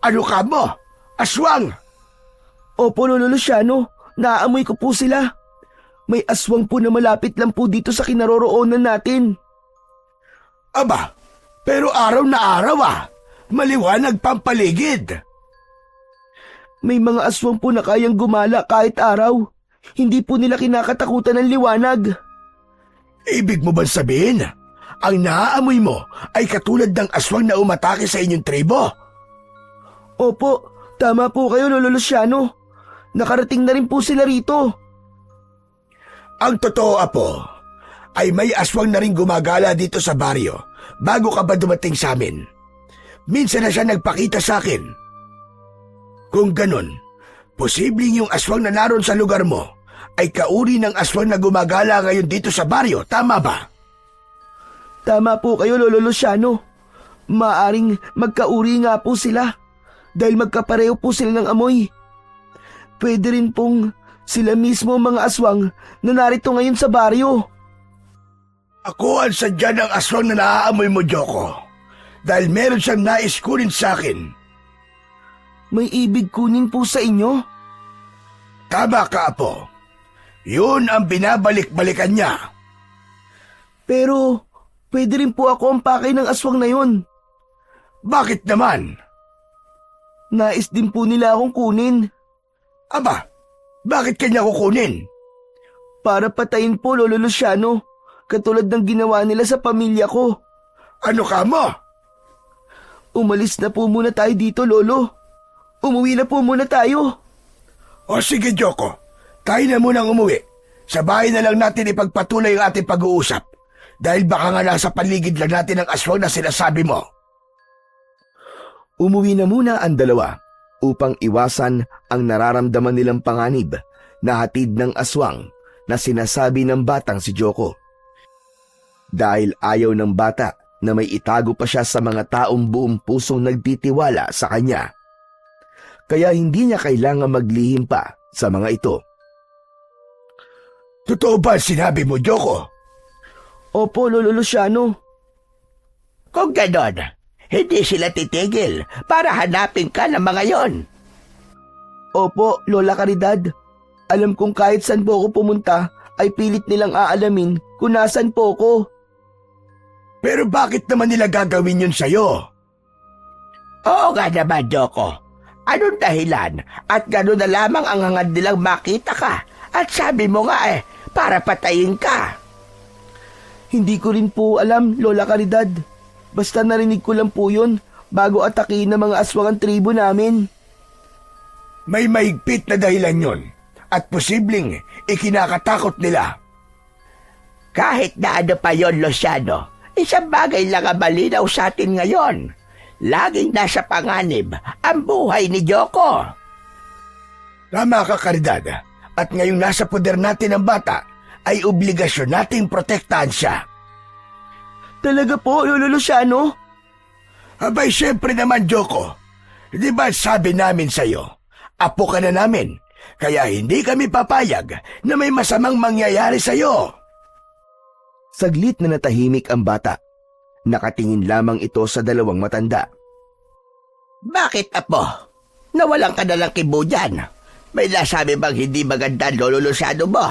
Ano ka mo? Aswang! Opo, Lolo Luciano, naaamoy ko po sila. May aswang po na malapit lang po dito sa kinaroroonan natin. Aba, pero araw na araw Maliwanag pampaligid. May mga aswang po na kayang gumala kahit araw. Hindi po nila kinakatakutan ng liwanag. Ibig mo bang sabihin, ang naaamoy mo ay katulad ng aswang na umatake sa inyong tribo? Opo, tama po kayo, Lolo Luciano. Nakarating na rin po sila rito. Ang totoo, Apo, ay may aswang na rin gumagala dito sa baryo bago ka ba dumating sa amin. Minsan na siya nagpakita sa akin. Kung ganun, posibleng yung aswang na naroon sa lugar mo ay kauri ng aswang na gumagala ngayon dito sa baryo, tama ba? Tama po kayo, Lolo Luciano. Maaring magkauri nga po sila dahil magkapareho po sila ng amoy. Pwede rin pong sila mismo mga aswang na narito ngayon sa baryo. Ako ang sadya ng aswang na naaamoy mo, Joko. Dahil meron siyang nais kunin sa akin. May ibig kunin po sa inyo? Tama ka, Apo. Yun ang binabalik-balikan niya. Pero pwede rin po ako ang pakay ng aswang na yun. Bakit naman? Nais din po nila akong kunin. Aba, bakit kanya kukunin? Para patayin po, Lolo Luciano, katulad ng ginawa nila sa pamilya ko. Ano ka mo? Umalis na po muna tayo dito, Lolo. Umuwi na po muna tayo. O sige, Joko. Tayo na munang umuwi. Sa bahay na lang natin ipagpatuloy ang ating pag-uusap. Dahil baka nga nasa paligid lang natin ang aswang na sinasabi mo. Umuwi na muna ang dalawa upang iwasan ang nararamdaman nilang panganib na hatid ng aswang na sinasabi ng batang si Joko. Dahil ayaw ng bata na may itago pa siya sa mga taong buong pusong nagtitiwala sa kanya. Kaya hindi niya kailangan maglihim pa sa mga ito. Totoo ba sinabi mo, Joko? Opo, Lolo Luciano. Kung ganon, hindi sila titigil para hanapin ka ng mga yon. Opo, Lola Caridad. Alam kong kahit saan po ako pumunta, ay pilit nilang aalamin kung nasan po ako. Pero bakit naman nila gagawin yun sa'yo? Oo nga naman, Joko. Anong dahilan? At gano'n na lamang ang hangad nilang makita ka. At sabi mo nga para patayin ka. Hindi ko rin po alam, Lola Caridad. Basta narinig ko lang po yun bago atakihin ng mga aswang ang tribo namin. May mahigpit na dahilan yun. At posibleng ikinakatakot nila. Kahit na ano pa yon, Luciano, isang bagay lang ang malinaw sa atin ngayon. Laging nasa panganib ang buhay ni Joko. Tama ka, Caridad. At ngayong nasa poder natin ang bata, ay obligasyon nating protektahan siya. Talaga po, Lolo Luciano? Abay, syempre naman, Joko. Di ba sabi namin sa'yo, apo ka na namin, kaya hindi kami papayag na may masamang mangyayari sa'yo. Saglit na natahimik ang bata. Nakatingin lamang ito sa dalawang matanda. Bakit, Apo? Nawalan ka na lang kibo dyan. May nasabi bang hindi maganda Lolo Luciano mo?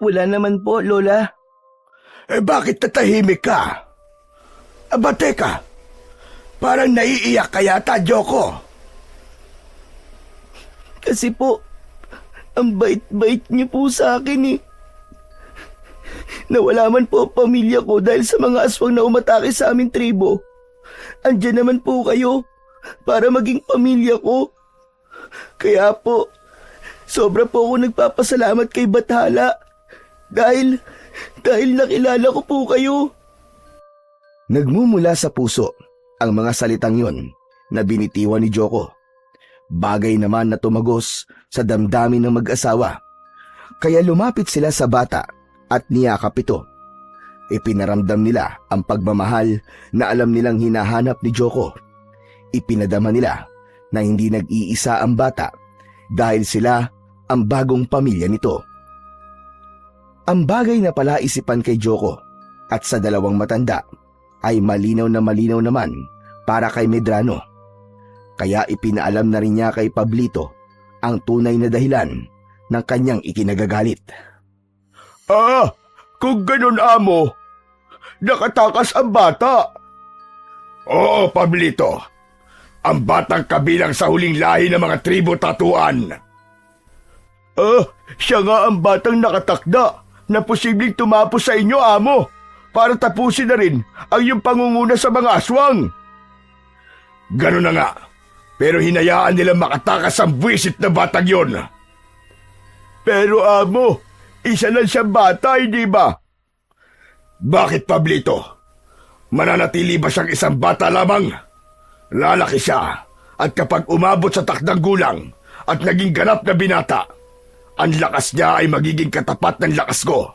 Wala naman po, Lola. Bakit tatahimik ka? Aba teka, parang naiiyak ka yata, Joko. Kasi po, ang bait-bait niyo po sa akin eh. Nawala man po ang pamilya ko dahil sa mga aswang na umatake sa aming tribo. Andiyan naman po kayo para maging pamilya ko. Kaya po, sobra po ako nagpapasalamat kay Bathala dahil nakilala ko po kayo. Nagmumula sa puso ang mga salitang yon na binitiwan ni Joko. Bagay naman na tumagos sa damdamin ng mag-asawa. Kaya lumapit sila sa bata at niyakap ito. Ipinaramdam nila ang pagmamahal na alam nilang hinahanap ni Joko. Ipinadama nila na hindi nag-iisa ang bata dahil sila ang bagong pamilya nito. Ang bagay na palaisipan kay Joko at sa dalawang matanda ay malinaw naman para kay Medrano. Kaya ipinaalam na rin niya kay Pablito ang tunay na dahilan ng kanyang ikinagagalit. Kung ganun, amo, nakatakas ang bata. Oo, Pablito. Ang batang kabilang sa huling lahi ng mga tribo tatuan. Siya nga ang batang nakatakda na posibleng tumapos sa inyo, amo, para tapusin na rin ang iyong pangunguna sa mga aswang. Ganun na nga, pero hinayaan nilang makatakas ang buwisit na batang yon. Pero amo, isa lang siyang bata, hindi ba? Bakit, Pablito? Mananatili ba siyang isang bata lamang? Lalaki siya, at kapag umabot sa takdang gulang at naging ganap na binata, ang lakas niya ay magiging katapat ng lakas ko.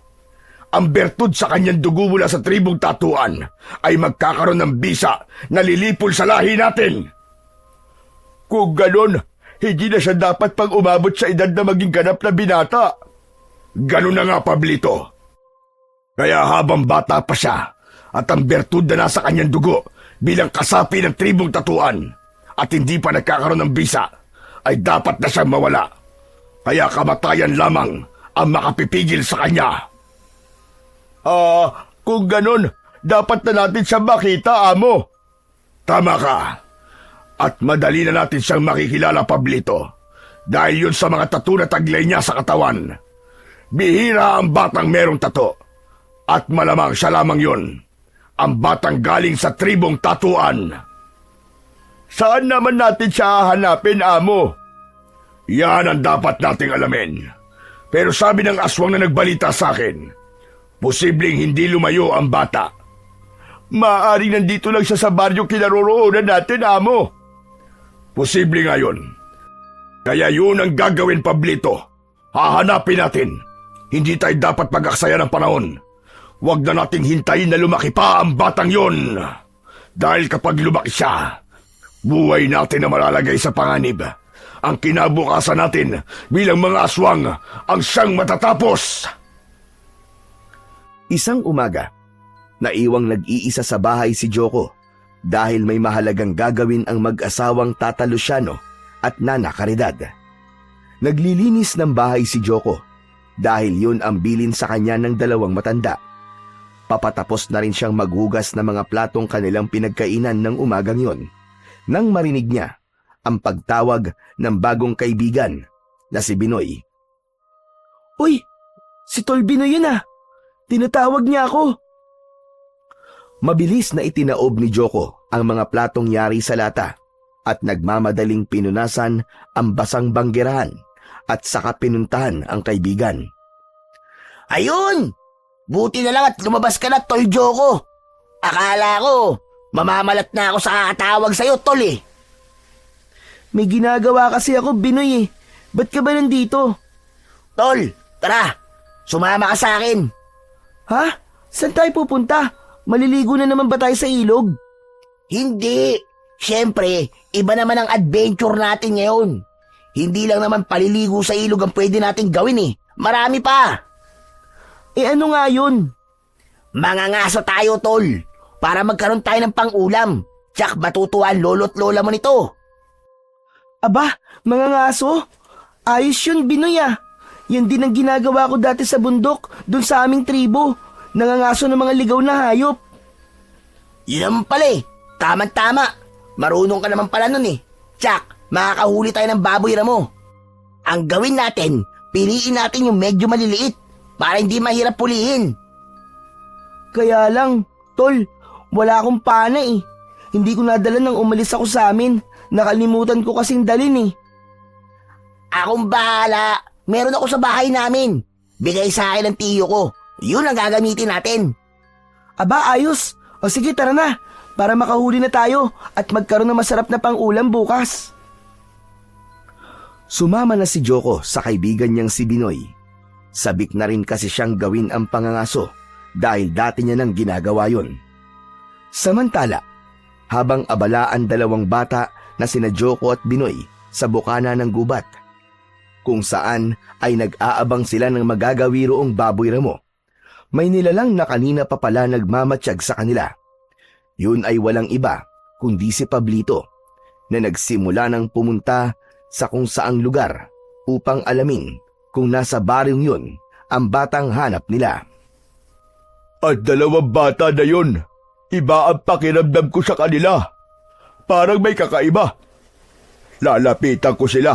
Ang bertud sa kanyang dugo mula sa tribong tatuan ay magkakaroon ng bisa na lilipol sa lahi natin. Kung ganon, hindi na siya dapat pang umabot sa edad na maging ganap na binata. Ganon na nga, Pablito. Kaya habang bata pa siya at ang bertud na nasa kanyang dugo bilang kasapi ng tribong tatuan at hindi pa nagkakaroon ng bisa, ay dapat na siyang mawala. Kaya kamatayan lamang ang makapipigil sa kanya. Kung ganon, dapat na natin siyang makita, amo. Tama ka. At madali na natin siyang makikilala, Pablito, dahil yun sa mga tattoo na taglay niya sa katawan. Bihira ang batang merong tato. At malamang siya lamang yun, ang batang galing sa tribong tatuan. Saan naman natin siya hahanapin, amo? Yan ang dapat nating alamin. Pero sabi ng aswang na nagbalita sa akin, posibleng hindi lumayo ang bata. Maaaring nandito lang siya sa baryo kinaroroonan natin, amo. Posible nga yun. Kaya yun ang gagawin, Pablito. Hahanapin natin. Hindi tayo dapat pag-aksaya ng panahon. Huwag na nating hintayin na lumaki pa ang batang yon. Dahil kapag lumaki siya, buhay natin na malalagay sa panganib. Ang kinabukasan natin bilang mga aswang ang siyang matatapos. Isang umaga, naiwang nag-iisa sa bahay si Joko dahil may mahalagang gagawin ang mag-asawang Tata Luciano at Nana Caridad. Naglilinis ng bahay si Joko dahil yun ang bilin sa kanya ng dalawang matanda. Papatapos na rin siyang maghugas ng mga platong kanilang pinagkainan ng umagang yon nang marinig niya ang pagtawag ng bagong kaibigan na si Binoy. Uy, si Tol Binoy yun ah. Tinatawag niya ako. Mabilis na itinaob ni Joko ang mga platong yari sa lata at nagmamadaling pinunasan ang basang banggerahan at saka pinuntahan ang kaibigan. Ayun! Buti na lang at lumabas ka na, Tol Joko. Akala ko, mamamalat na ako sa kakatawag sa'yo, Tol eh. May ginagawa kasi ako, Binoy eh. Ba't ka ba nandito? Tol, tara, sumama ka sa akin. Ha? Saan tayo pupunta? Maliligo na naman ba tayo sa ilog? Hindi. Siyempre, iba naman ang adventure natin ngayon. Hindi lang naman paliligo sa ilog ang pwede nating gawin eh. Marami pa. Eh ano nga yun? Mangangaso tayo, Tol. Para magkaroon tayo ng pang-ulam. Tsak matutuwa ang lolo't lola mo nito. Aba, mga ngaso? Ayos yun, Binoy ah. Yan din ang ginagawa ko dati sa bundok, dun sa aming tribo. Nangangaso ng mga ligaw na hayop. Yun naman pala eh. Tama-tama. Marunong ka naman pala nun eh. Tsak, makakahuli tayo ng baboy ramo. Ang gawin natin, piliin natin yung medyo maliliit para hindi mahirap pulihin. Kaya lang, tol, wala akong pana eh. Hindi ko nadala nang umalis ako sa amin. Nakalimutan ko kasing dalin eh. Akong bahala. Meron ako sa bahay namin. Bigay sa akin ng tiyo ko. Yun ang gagamitin natin. Aba, ayos. O sige, tara na. Para makahuli na tayo at magkaroon ng masarap na pang-ulam bukas. Sumama na si Joko sa kaibigan niyang si Binoy. Sabik na rin kasi siyang gawin ang pangangaso dahil dati niya nang ginagawa yun. Samantala, habang abala ang dalawang bata na sina Joko at Binoy sa bukana ng gubat, kung saan ay nag-aabang sila ng magagawiroong baboy ramo, may nilalang na kanina pa pala nagmamatsyag sa kanila. Yun ay walang iba kundi si Pablito na nagsimula ng pumunta sa kung saang lugar upang alamin kung nasa baryong yun ang batang hanap nila. At dalawang bata na yun, iba ang pakiramdam ko sa kanila. Parang may kakaiba. Lalapitan ko sila,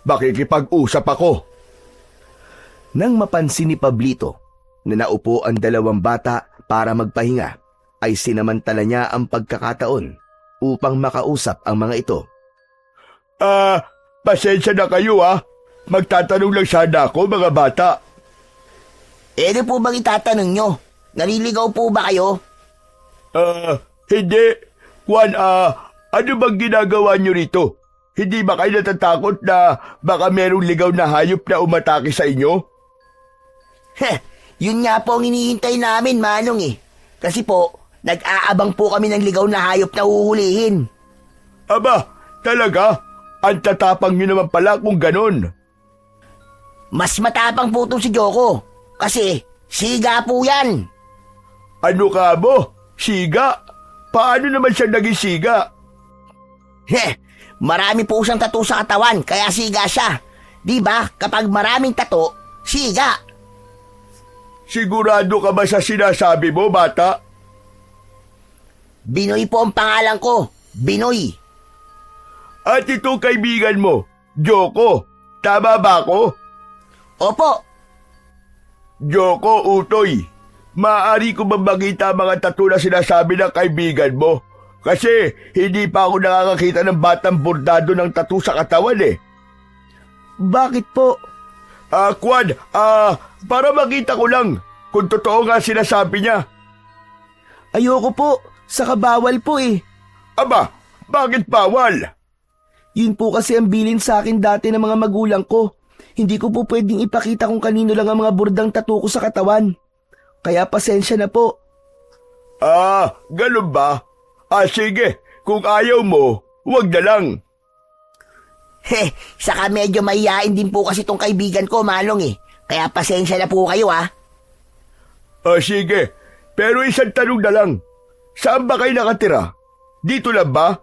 makikipag-usap ako. Nang mapansin ni Pablito na naupo ang dalawang bata para magpahinga, ay sinamantala niya ang pagkakataon upang makausap ang mga ito. Pasensya na kayo Magtatanong lang sana ako, mga bata. Ano po bang itatanong nyo? Naliligaw po ba kayo? Hindi. Juan, ano bang ginagawa nyo rito? Hindi ba kayo natatakot na baka merong ligaw na hayop na umatake sa inyo? Yun nga po ang hinihintay namin, Manong eh. Kasi po, nag-aabang po kami ng ligaw na hayop na uhulihin. Aba, talaga? Ang tatapang nyo naman pala kung ganon. Mas matapang po itong si Joko. Kasi, siga po yan. Ano ka mo? Siga? Paano naman siya naging siga? Marami po siyang tattoo sa katawan, kaya siga siya. Di ba? Kapag maraming tattoo, siga. Sigurado ka ba sa sinasabi mo, bata? Binoy po ang pangalan ko. Binoy. At itong kaibigan mo, Joko, tama ba ako? Opo. Joko, Utoy, maaari ko ba makita mga tattoo na sinasabi ng kaibigan mo? Kasi hindi pa ako nakakakita ng batang bordado ng tattoo sa katawan eh. Bakit po? Kwan, para makita ko lang kung totoo nga sinasabi niya. Ayoko po. Saka bawal po eh. Aba, bakit bawal? Yun po kasi ang bilin sa akin dati ng mga magulang ko. Hindi ko po pwedeng ipakita kung kanino lang ang mga burdang tattoo ko sa katawan. Kaya pasensya na po. Ganun ba? Sige, kung ayaw mo, wag na lang. Saka medyo mahihain din po kasi tong kaibigan ko, Manong eh. Kaya pasensya na po kayo Sige, pero isang tanong na lang. Saan ba kayo nakatira? Dito lang ba?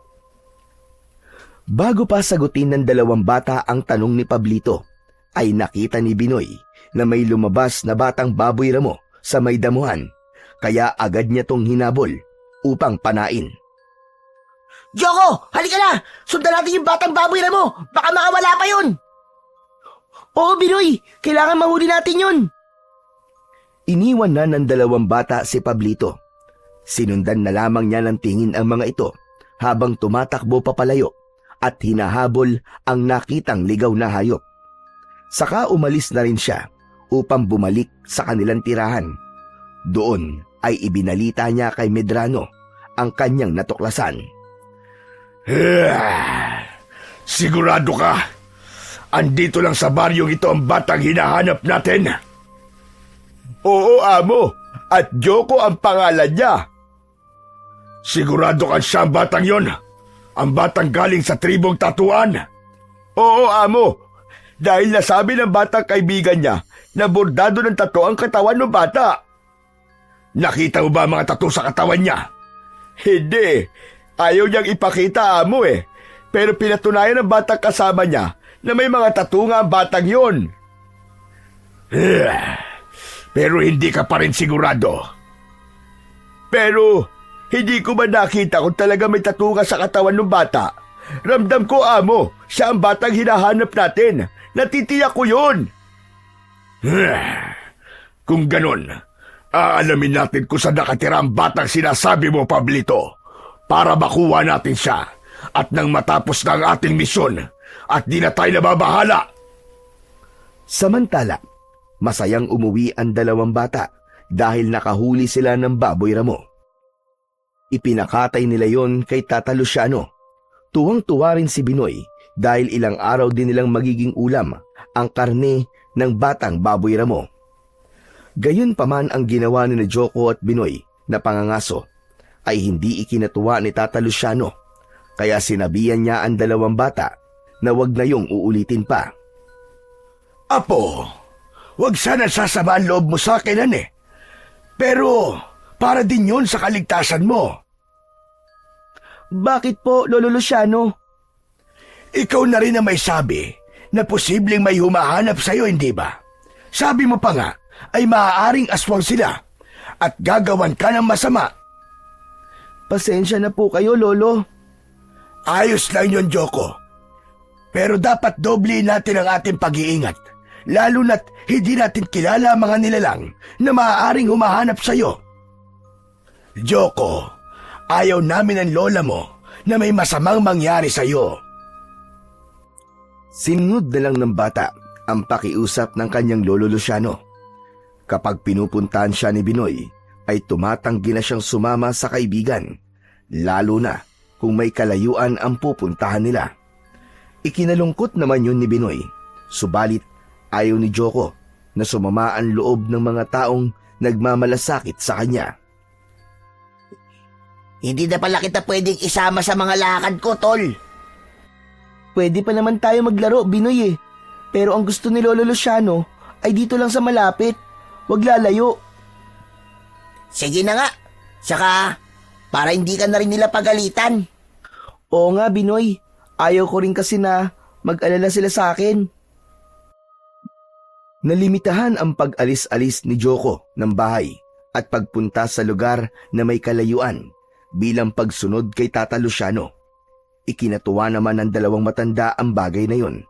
Bago pa sagutin ng dalawang bata ang tanong ni Pablito, ay nakita ni Binoy na may lumabas na batang baboy ramo sa may damuhan, kaya agad niya tong hinabol upang panain. Joko, halika na! Sundan natin yung batang baboy na mo! Baka makawala pa yun! Oo, Binoy! Kailangan mahuli natin yun! Iniwan na ng dalawang bata si Pablito. Sinundan na lamang niya ng tingin ang mga ito habang tumatakbo papalayo at hinahabol ang nakitang ligaw na hayop. Saka umalis na rin siya upang bumalik sa kanilang tirahan. Doon ay ibinalita niya kay Medrano ang kanyang natuklasan. Sigurado ka? Andito lang sa baryong ito ang batang hinahanap natin? Oo, amo. At Joko ang pangalan niya. Sigurado ka siya ang batang yon? Ang batang galing sa tribong tatuan? Oo, amo. Dahil nasabi ng batang kaibigan niya na bordado ng tattoo ang katawan ng bata. Nakita mo ba mga tattoo sa katawan niya? Hindi. Ayaw niyang ipakita, amo eh. Pero pinatunayan ng batang kasama niya na may mga tattoo nga ang batang yun. Pero hindi ka pa rin sigurado. Pero hindi ko ba nakita kung talaga may tattoo nga sa katawan ng bata? Ramdam ko, amo, siya ang batang hinahanap natin. Natitiyak ko yun. Kung ganon, aalamin natin kung saan nakatira ang batang sinasabi mo, Pablito, para makuha natin siya. At nang matapos na ang ating misyon, at di na tayo nababahala. Samantala, masayang umuwi ang dalawang bata dahil nakahuli sila ng baboy ramo. Ipinakatay nila yon kay Tata Luciano. Tuwang-tuwa rin si Binoy dahil ilang araw din nilang magiging ulam ang karne ng batang baboy ramo. Gayon paman ang ginawa ni Joko at Binoy na pangangaso ay hindi ikinatuwa ni Tata Luciano, kaya sinabihan niya ang dalawang bata na wag na yung uulitin pa. Apo, wag sana sasama ang loob mo sa akin, Pero para din yun sa kaligtasan mo. Bakit po, Lolo Luciano? Ikaw na rin ang may sabi na posibleng may humahanap sa'yo, hindi ba? Sabi mo pa nga ay maaaring aswang sila at gagawan ka ng masama. Pasensya na po kayo, Lolo. Ayos lang yun, Joko. Pero dapat doble natin ang ating pag-iingat, lalo na't hindi natin kilala ang mga nilalang na maaaring humahanap sa'yo. Joko, ayaw namin ang lola mo na may masamang mangyari sa'yo. Sinunod na lang ng bata ang pakiusap ng kanyang lolo Luciano. Kapag pinupuntahan siya ni Binoy, ay tumatanggi na siyang sumama sa kaibigan, lalo na kung may kalayuan ang pupuntahan nila. Ikinalungkot naman yun ni Binoy, subalit ayaw ni Joko na sumama ang loob ng mga taong nagmamalasakit sa kanya. Hindi na pala kita pwedeng isama sa mga lakad ko, tol. Pwede pa naman tayo maglaro, Binoy Pero ang gusto ni Lolo Luciano ay dito lang sa malapit. Huwag lalayo. Sige na nga. Saka, para hindi ka na rin nila pagalitan. Oo nga, Binoy. Ayaw ko rin kasi na mag-alala sila sa akin. Nalimitahan ang pag-alis-alis ni Joko ng bahay at pagpunta sa lugar na may kalayuan bilang pagsunod kay Tata Luciano. Ikinatuwa naman ng dalawang matanda ang bagay na yun.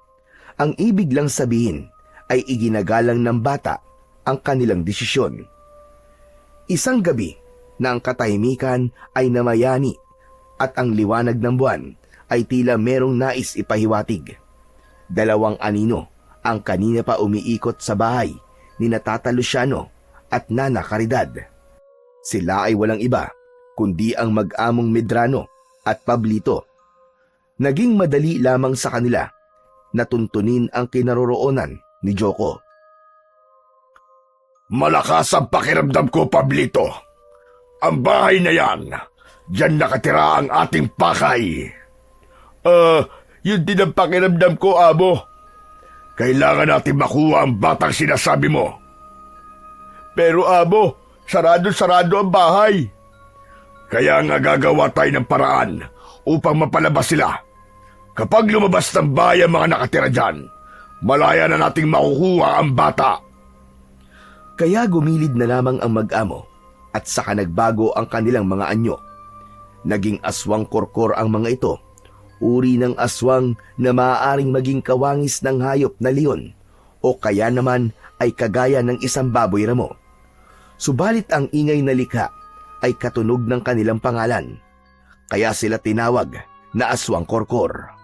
Ang ibig lang sabihin ay iginagalang ng bata ang kanilang desisyon. Isang gabi na ang katahimikan ay namayani at ang liwanag ng buwan ay tila merong nais ipahiwatig. Dalawang anino ang kanina pa umiikot sa bahay ni Tata Luciano at Nana Caridad. Sila ay walang iba kundi ang mag-among Medrano at Pablito. Naging madali lamang sa kanila na tuntunin ang kinaroroonan ni Joko. Malakas ang pakiramdam ko, Pablito. Ang bahay na yan, diyan nakatira ang ating pakay. Yun din ang pakiramdam ko, amo. Kailangan natin makuha ang batang sinasabi mo. Pero amo, sarado-sarado ang bahay. Kaya nga gagawa tayo ng paraan upang mapalabas sila. Kapag lumabas ng bahay ang mga nakatira dyan, malaya na nating makukuha ang bata. Kaya gumilid na lamang ang mag-amo at saka nagbago ang kanilang mga anyo. Naging aswang korkor ang mga ito, uri ng aswang na maaaring maging kawangis ng hayop na leon o kaya naman ay kagaya ng isang baboy ramo. Subalit ang ingay na likha ay katunog ng kanilang pangalan, kaya sila tinawag na aswang korkor.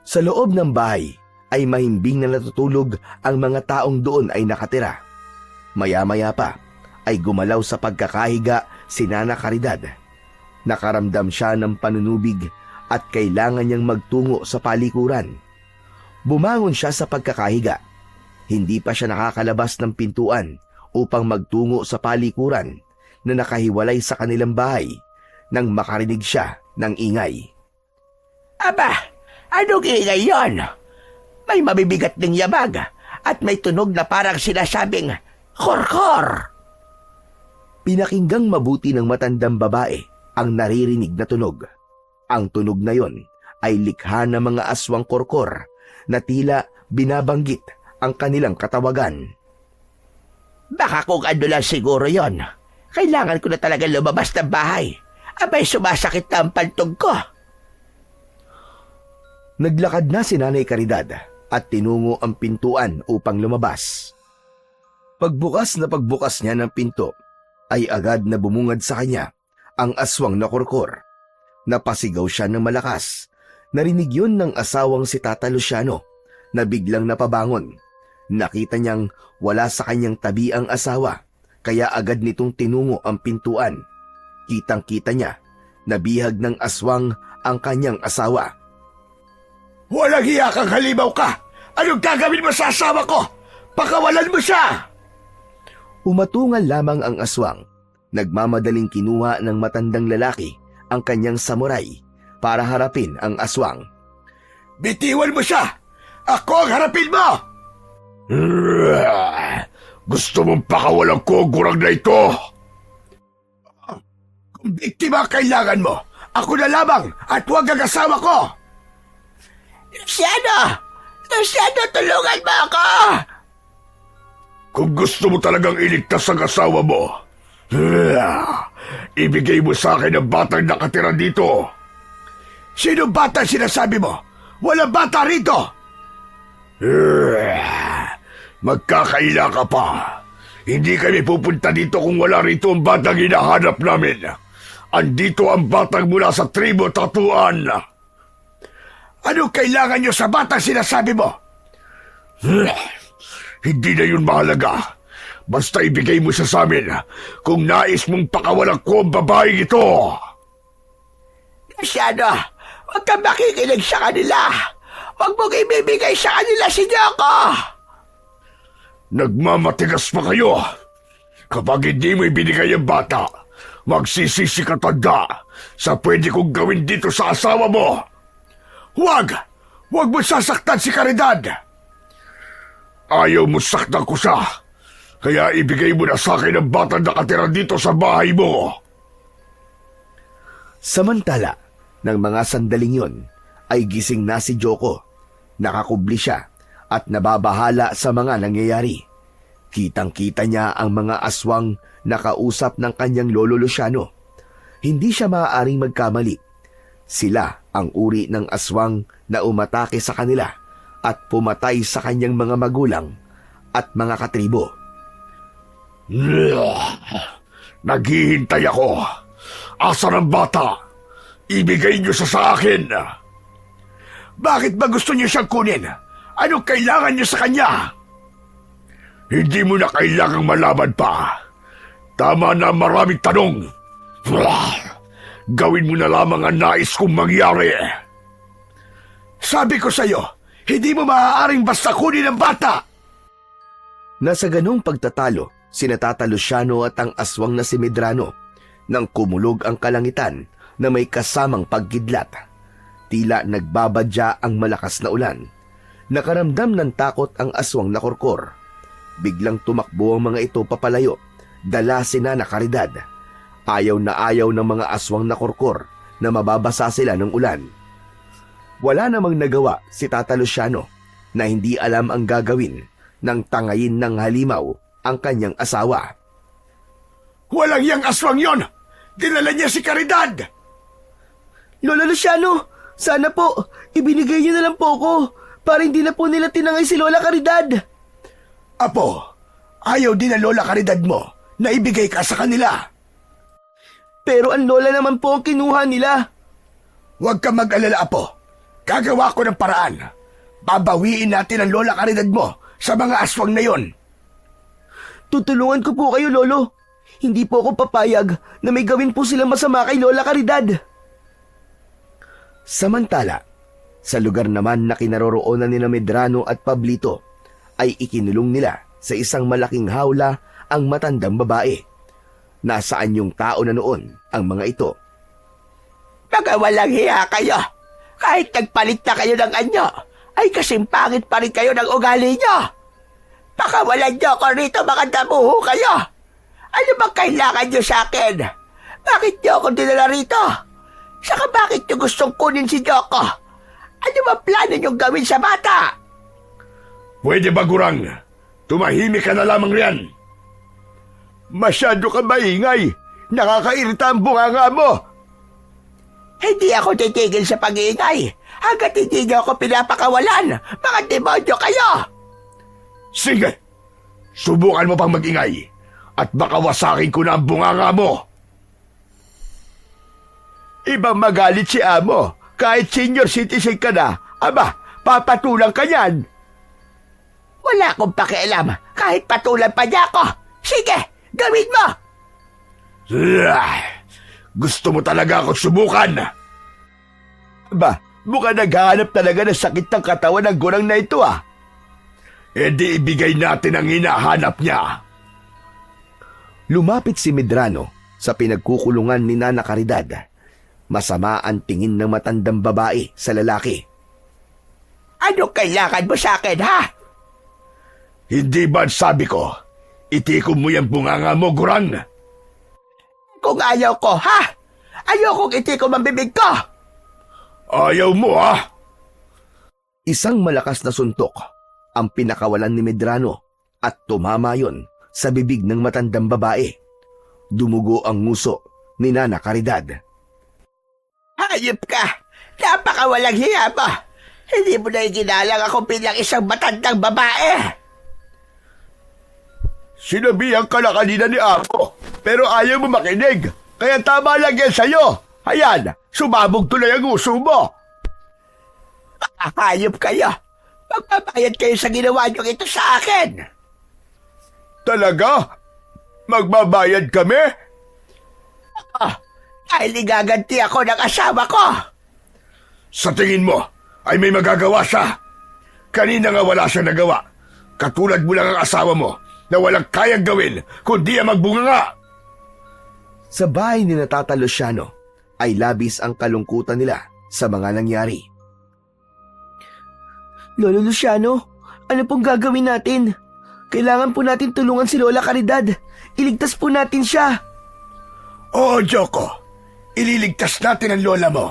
Sa loob ng bahay ay mahimbing na natutulog ang mga taong doon ay nakatira. Maya-maya pa ay gumalaw sa pagkakahiga si Nana Caridad. Nakaramdam siya ng panunubig at kailangan niyang magtungo sa palikuran. Bumangon siya sa pagkakahiga. Hindi pa siya nakakalabas ng pintuan upang magtungo sa palikuran na nakahiwalay sa kanilang bahay nang makarinig siya ng ingay. Aba, anong ingay yon? May mabibigat ng yabag at may tunog na parang sinasabing, "Korkor!" Pinakinggang mabuti ng matandang babae ang naririnig na tunog. Ang tunog na yon ay likha ng mga aswang korkor na tila binabanggit ang kanilang katawagan. Baka kung ano lang siguro yon. Kailangan ko na talaga lumabas ng bahay. Abay, sumasakit na ang pantog ko. Naglakad na si Nanay Caridad at tinungo ang pintuan upang lumabas. Pagbukas na pagbukas niya ng pinto, ay agad na bumungad sa kanya ang aswang na korkor. Napasigaw siya ng malakas. Narinig yun ng asawang si Tata Luciano na biglang napabangon. Nakita niyang wala sa kanyang tabi ang asawa, kaya agad nitong tinungo ang pintuan. Kitang-kita niya na bihag ng aswang ang kanyang asawa. Walang hiya kang halimaw ka! Anong gagawin mo sa asawa ko? Pakawalan mo siya! Umatungal lamang ang aswang. Nagmamadaling kinuha ng matandang lalaki ang kanyang samurai para harapin ang aswang. Bitiwan mo siya! Ako ang harapin mo! Gusto mong pakawalan ko ang gurang na ito? Kung biktima kailangan mo, ako na lamang at huwag ang asawa ko! Luciano! Luciano, tulungan mo ako! Kung gusto mo talagang iligtas ang asawa mo, ibigay mo sa akin ang batang nakatira dito. Sino bata sinasabi mo? Walang bata rito! Magkakaila ka pa. Hindi kami pupunta dito kung wala rito ang batang hinahanap namin. Andito ang batang mula sa tribo Tatuan. Anong kailangan nyo sa batang sinasabi mo? Hindi na yun mahalaga. Basta ibigay mo siya sa amin kung nais mong pakawalan ko ang babaeng ito. Luciano, huwag kang makikinig sa kanila. Huwag mong ibibigay sa kanila si Yoko. Nagmamatigas pa kayo. Kapag hindi mo ibinigay ang bata, magsisisi ka tanda sa pwede kong gawin dito sa asawa mo. Huwag! Huwag mo sasaktan si Caridad! Ayaw mo saktan ko siya, kaya ibigay mo na sa akin ang batang nakatira dito sa bahay mo. Samantala, ng mga sandaling yon, ay gising na si Joko. Nakakubli siya at nababahala sa mga nangyayari. Kitang-kita niya ang mga aswang na kausap ng kanyang lolo Luciano. Hindi siya maaaring magkamali. Sila ang uri ng aswang na umatake sa kanila at pumatay sa kanyang mga magulang at mga katribo. Naghihintay ako. Asan ang bata? Ibigay niyo siya sa akin. Bakit ba gusto niyo siyang kunin? Anong kailangan niyo sa kanya? Hindi mo na kailangang malaman pa. Tama na maraming tanong. Gawin mo na lamang ang nais kong mangyari. Sabi ko sa'yo, hindi mo maaaring basta kunin ang bata. Nasa ganung pagtatalo, sina Tata Luciano at ang aswang na si Medrano nang kumulog ang kalangitan na may kasamang pagkidlat. Tila nagbabadya ang malakas na ulan. Nakaramdam ng takot ang aswang na korkor. Biglang tumakbo ang mga ito papalayo, dala si Nana Caridad. Ayaw ng mga aswang na korkor na mababasa sila ng ulan. Wala namang nagawa si Tata Luciano na hindi alam ang gagawin nang tangayin ng halimaw ang kanyang asawa. Walang yang aswang yon! Dinala niya si Caridad! Lola Luciano, sana po, ibinigay niyo na lang po ko para hindi na po nila tinangay si Lola Caridad. Apo, ayaw din na Lola Caridad mo na ibigay ka sa kanila. Pero ang lola naman po ang kinuha nila. Huwag kang mag-alala, Apo. Gagawa ko ng paraan. Babawiin natin ang Lola Caridad mo sa mga aswang na yon. Tutulungan ko po kayo, Lolo. Hindi po ako papayag na may gawin po silang masama kay Lola Caridad. Samantala, sa lugar naman na kinaroroonan ni Medrano at Pablito, ay ikinulong nila sa isang malaking hawla ang matandang babae. Nasaan yung tao na noon ang mga ito? Mga walang hiya kayo. Kahit nagpalit na kayo ng anyo, ay kasing pangit pa rin kayo ng ugali nyo. Pakawalan nyo ako rito, mga damuho kayo. Ano bang kailangan nyo sa akin? Bakit nyo ako dinala rito? Saka bakit nyo gustong kunin si Joko? Ano ba plano niyong gawin sa bata? Pwede ba, Gurang? Tumahimik ka na lamang riyan. Masyado ka maingay. Nakakairita ang bunganga mo. Hindi ako titigil sa pag-iingay hanggat hindi niyo ako pinapakawalan. Mga demonyo kayo! Sige, subukan mo pang mag-ingay at baka wasakin ko na ang bunganga mo. Ibang magalit si Amo. Kahit senior citizen ka na, aba, papatulang ka yan. Wala akong pakialam kahit patulan pa niya ako. Sige, gawin mo! Gusto mo talaga ako subukan? Ba, mukhang naghahanap talaga ng sakit ng katawan ng Gurang na ito ah. E di ibigay natin ang hinahanap niya. Lumapit si Medrano sa pinagkukulungan ni Nana Caridad. Masama ang tingin ng matandang babae sa lalaki. Ano kailangan mo sa akin, ha? Hindi ba sabi ko, itikom mo yung bunganga mo, Gurang? Kung ayaw ko, ha? Ayokong itikom ang bibig ko! Ayaw mo, ha? Isang malakas na suntok ang pinakawalan ni Medrano at tumama yon sa bibig ng matandang babae. Dumugo ang nguso ni Nana Caridad. Hayop ka! Napakawalang hiya mo! Hindi mo na iginalang ako bilang isang matandang babae! Sinabihan ka na kanina ni Ako, pero ayaw mo makinig. Kaya tama lang yan sa'yo. Ayan, sumabog tuloy ang uso mo. Hayop kayo! Magbabayad kayo sa ginawa niyo ito sa akin! Talaga? Magbabayad kami? Dahil igaganti ako ng asawa ko! Sa tingin mo, ay may magagawa siya. Kanina nga wala siya nagawa. Katulad mo lang ang asawa mo na walang kayang gawin kundi ang magbunganga. Sa bahay ni Tata Luciano ay labis ang kalungkutan nila sa mga nangyari. Lolo Luciano, ano pong gagawin natin? Kailangan po natin tulungan si Lola Caridad. Iligtas po natin siya. Oo, Joko. Ililigtas natin ang lola mo.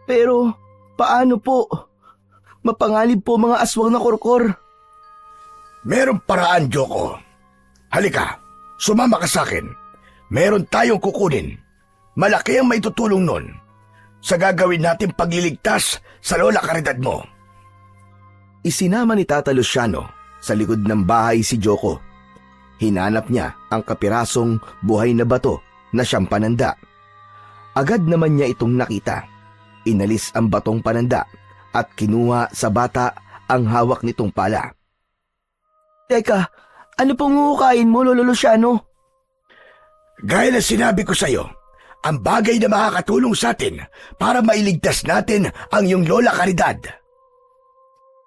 Pero, paano po? Mapanganib po mga aswang na korkor. Merong paraan, Joko. Halika, sumama ka sa akin. Meron tayong kukunin. Malaki ang maitutulong nun sa gagawin natin pagliligtas sa Lola Caridad mo. Isinama ni Tata Luciano sa likod ng bahay si Joko. Hinanap niya ang kapirasong buhay na bato na siyang pananda. Agad naman niya itong nakita. Inalis ang batong pananda at kinuha sa bata ang hawak nitong pala. Teka, ano pong huhukain mo, Lolo Luciano? Gaya na sinabi ko sa'yo, ang bagay na makakatulong sa atin para mailigtas natin ang iyong Lola Caridad.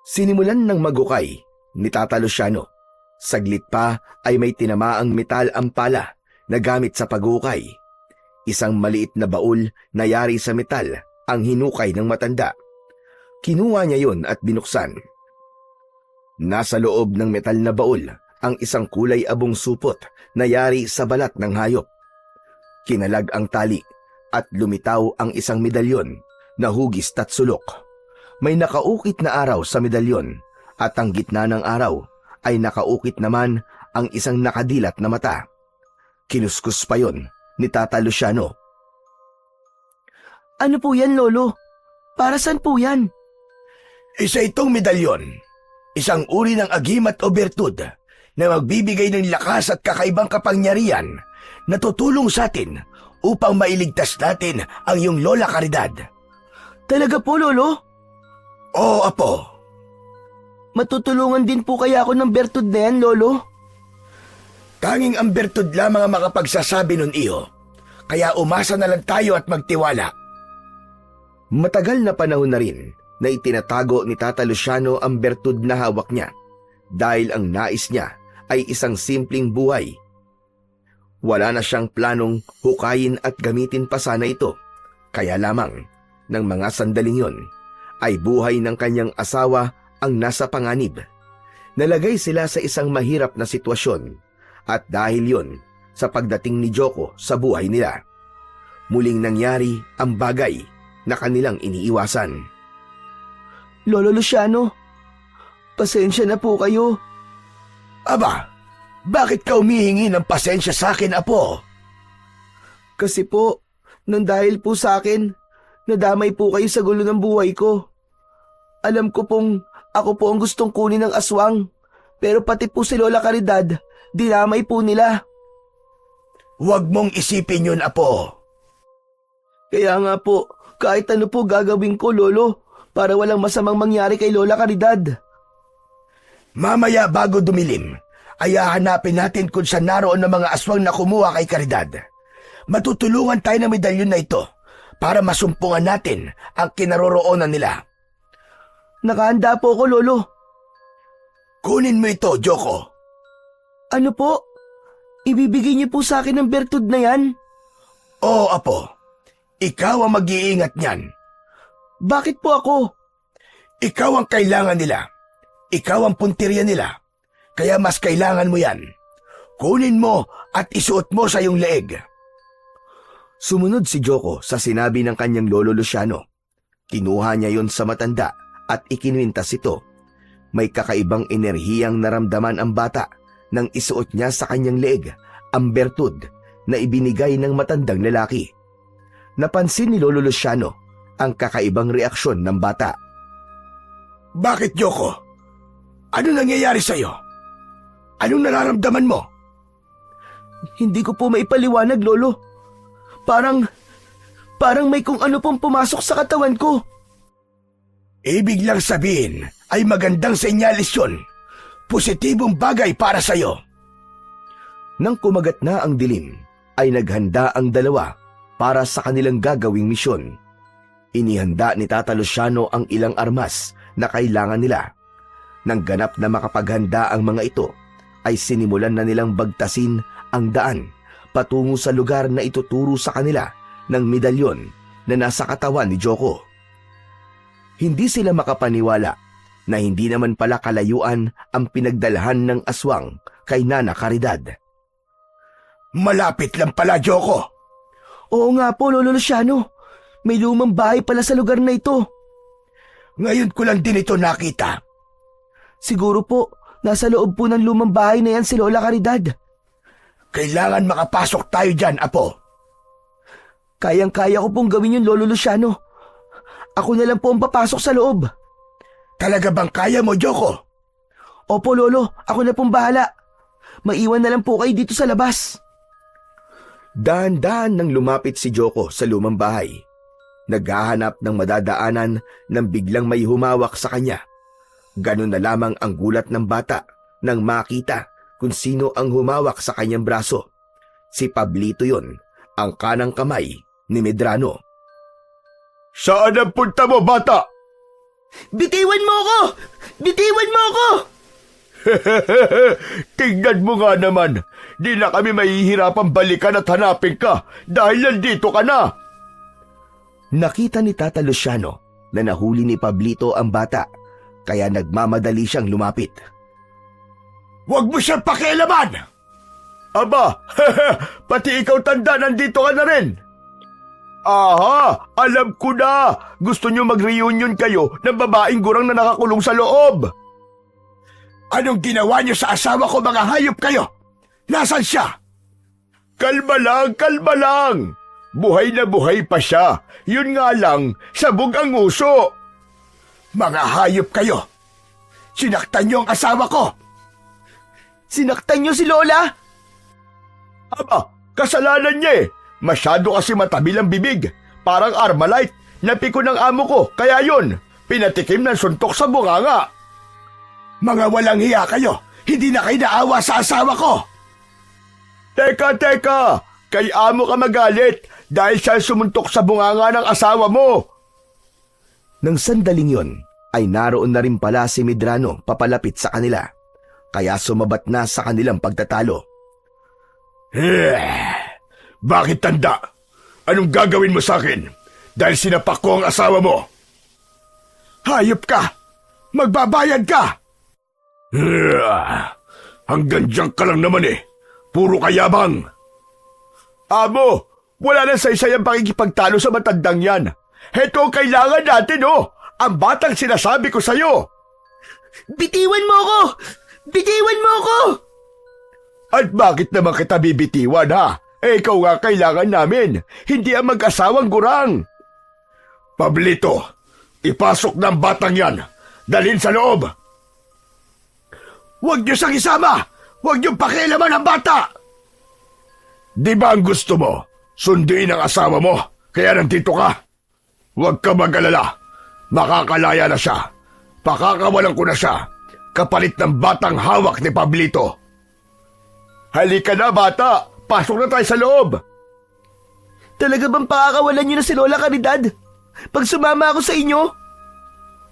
Sinimulan ng magukay ni Tata Luciano. Saglit pa ay may tinamaang metal ang pala na gamit sa paghukay. Isang maliit na baul na yari sa metal ang hinukay ng matanda. Kinuha niya yon at binuksan. Nasa loob ng metal na baul ang isang kulay abong supot na yari sa balat ng hayop. Kinalag ang tali at lumitaw ang isang medalyon na hugis at sulok. May nakaukit na araw sa medalyon at ang gitna ng araw ay nakaukit naman ang isang nakadilat na mata. Kinuskus pa yon ni Tata Luciano. Ano po yan, Lolo? Para saan po yan? Isa itong medalyon, isang uri ng agimat o bertud na magbibigay ng lakas at kakaibang kapangyarihan na tutulong sa atin upang mailigtas natin ang iyong Lola Caridad. Talaga po, Lolo? Oo, Apo. Matutulungan din po kaya ako ng bertud na yan, Lolo? Tanging ang bertud lamang ang makapagsasabi nun, Iyo. Kaya umasa na lang tayo at magtiwala. Matagal na panahon na rin na itinatago ni Tata Luciano ang bertud na hawak niya dahil ang nais niya ay isang simpleng buhay. Wala na siyang planong hukayin at gamitin pa sana ito. Kaya lamang, ng mga sandaling yon, ay buhay ng kanyang asawa ang nasa panganib. Nalagay sila sa isang mahirap na sitwasyon at dahil yon sa pagdating ni Joko sa buhay nila, muling nangyari ang bagay na kanilang iniiwasan. Lolo Luciano, pasensya na po kayo. Aba, bakit ka humihingi ng pasensya sa akin, Apo? Kasi po, nang dahil po sa akin, nadamay po kayo sa gulo ng buhay ko. Alam ko pong ako po ang gustong kunin ng aswang, pero pati po si Lola Caridad, dinamay po nila. Huwag mong isipin yun, Apo. Kaya nga po, kahit ano po gagawin ko, Lolo, para walang masamang mangyari kay Lola Caridad. Mamaya bago dumilim, ay hahanapin natin kung saan naroon ng mga aswang na kumuha kay Caridad. Matutulungan tayo ng medalyon na ito para masumpungan natin ang kinaroroonan nila. Nakahanda po ako, Lolo. Kunin mo ito, Joko. Ano po? Ibibigay niyo po sa akin ang bertud na yan? Oo, Apo. Ikaw ang mag-iingat niyan. Bakit po ako? Ikaw ang kailangan nila. Ikaw ang puntirya nila. Kaya mas kailangan mo yan. Kunin mo at isuot mo sa iyong leeg. Sumunod si Joko sa sinabi ng kanyang lolo Luciano. Kinuha niya yon sa matanda at ikinuwintas ito. May kakaibang enerhiyang naramdaman ang bata nang isuot niya sa kanyang leeg ang bertud na ibinigay ng matandang lalaki. Napansin ni Lolo Luciano ang kakaibang reaksyon ng bata. Bakit, Joko? Ano nangyayari sa iyo? Anong nararamdaman mo? Hindi ko po maipaliwanag, Lolo. Parang may kung ano pong pumasok sa katawan ko. Ibig lang sabihin ay magandang senyalis yun. Positibong bagay para sa iyo. Nang kumagat na ang dilim, ay naghanda ang dalawa para sa kanilang gagawing misyon. Inihanda ni Tata Luciano ang ilang armas na kailangan nila. Nang ganap na makapaghanda ang mga ito, ay sinimulan na nilang bagtasin ang daan patungo sa lugar na ituturo sa kanila ng medalyon na nasa katawan ni Joko. Hindi sila makapaniwala na hindi naman pala kalayuan ang pinagdalhan ng aswang kay Nana Caridad. Malapit lang pala, Joko. Oo nga po, Lolo Luciano. May lumang bahay pala sa lugar na ito. Ngayon ko lang din ito nakita. Siguro po, nasa loob po ng lumang bahay na yan si Lola Caridad. Kailangan makapasok tayo dyan, Apo. Kayang-kaya ko pong gawin yun, Lolo Luciano. Ako na lang po ang papasok sa loob. Talaga bang kaya mo, Joko? Opo, Lolo. Ako na pong bahala. Maiwan na lang po kayo dito sa labas. Dahan-dahan nang lumapit si Joko sa lumang bahay. Naghahanap ng madadaanan nang biglang may humawak sa kanya. Ganun na lamang ang gulat ng bata nang makita kung sino ang humawak sa kanyang braso. Si Pablito yon, ang kanang kamay ni Medrano. Saan ang punta mo, bata? Bitiwan mo ako! Bitiwan mo ako! Tingnan mo nga naman. Di na kami mahihirapang balikan at hanapin ka dahil nandito ka na. Nakita ni Tata Luciano na nahuli ni Pablito ang bata, kaya nagmamadali siyang lumapit. Huwag mo siyang pakialaman! Aba, pati ikaw tanda, nandito ka na rin. Aha, alam ko na. Gusto niyo mag-reunion kayo ng babaeng gurang na nakakulong sa loob. Anong ginawa niyo sa asawa ko, mga hayop kayo? Nasaan siya? Kalma lang. Buhay na buhay pa siya. Yun nga lang, sabog ang uso. Mga hayop kayo. Sinaktan niyo ang asawa ko. Sinaktan niyo si Lola? Aba, kasalanan niya eh. Masyado kasi matabil ang bibig. Parang Armalite. Napiko ng amo ko, kaya yun. Pinatikim ng suntok sa bunganga. Mga walang hiya kayo. Hindi na kayo naawa sa asawa ko. Teka. Kay amo ka magalit dahil siya sumuntok sa bunganga ng asawa mo. Nang sandaling yon, ay naroon na rin pala si Medrano papalapit sa kanila. Kaya sumabat na sa kanilang pagtatalo. Bakit, tanda? Anong gagawin mo sa akin? Dahil sinapak ko ang asawa mo. Hayop ka! Magbabayad ka! Hanggang diyan ka lang naman eh. Puro kayabang. Amo, wala na saysay ang pakikipagtalo sa matandang yan. Heto ang kailangan natin, oh. ang batang sinasabi ko sa'yo. Bitiwan mo ako! Bitiwan mo ako! At bakit naman kita bibitiwan ha? Ikaw nga kailangan namin, hindi ang mag-asawang gurang. Pablito, ipasok ng batang yan. Dalhin sa loob. Huwag niyo siyang isama! Huwag niyo pakialaman ang bata! Di ba ang gusto mo? Sunduin ang asawa mo, kaya nandito ka. Huwag ka mag-alala. Makakalaya na siya. Pakakawalan ko na siya, kapalit ng batang hawak ni Pablito. Halika na, bata! Pasok na tayo sa loob! Talaga bang pakakawalan niyo na si Lola Caridad? Pag sumama ako sa inyo?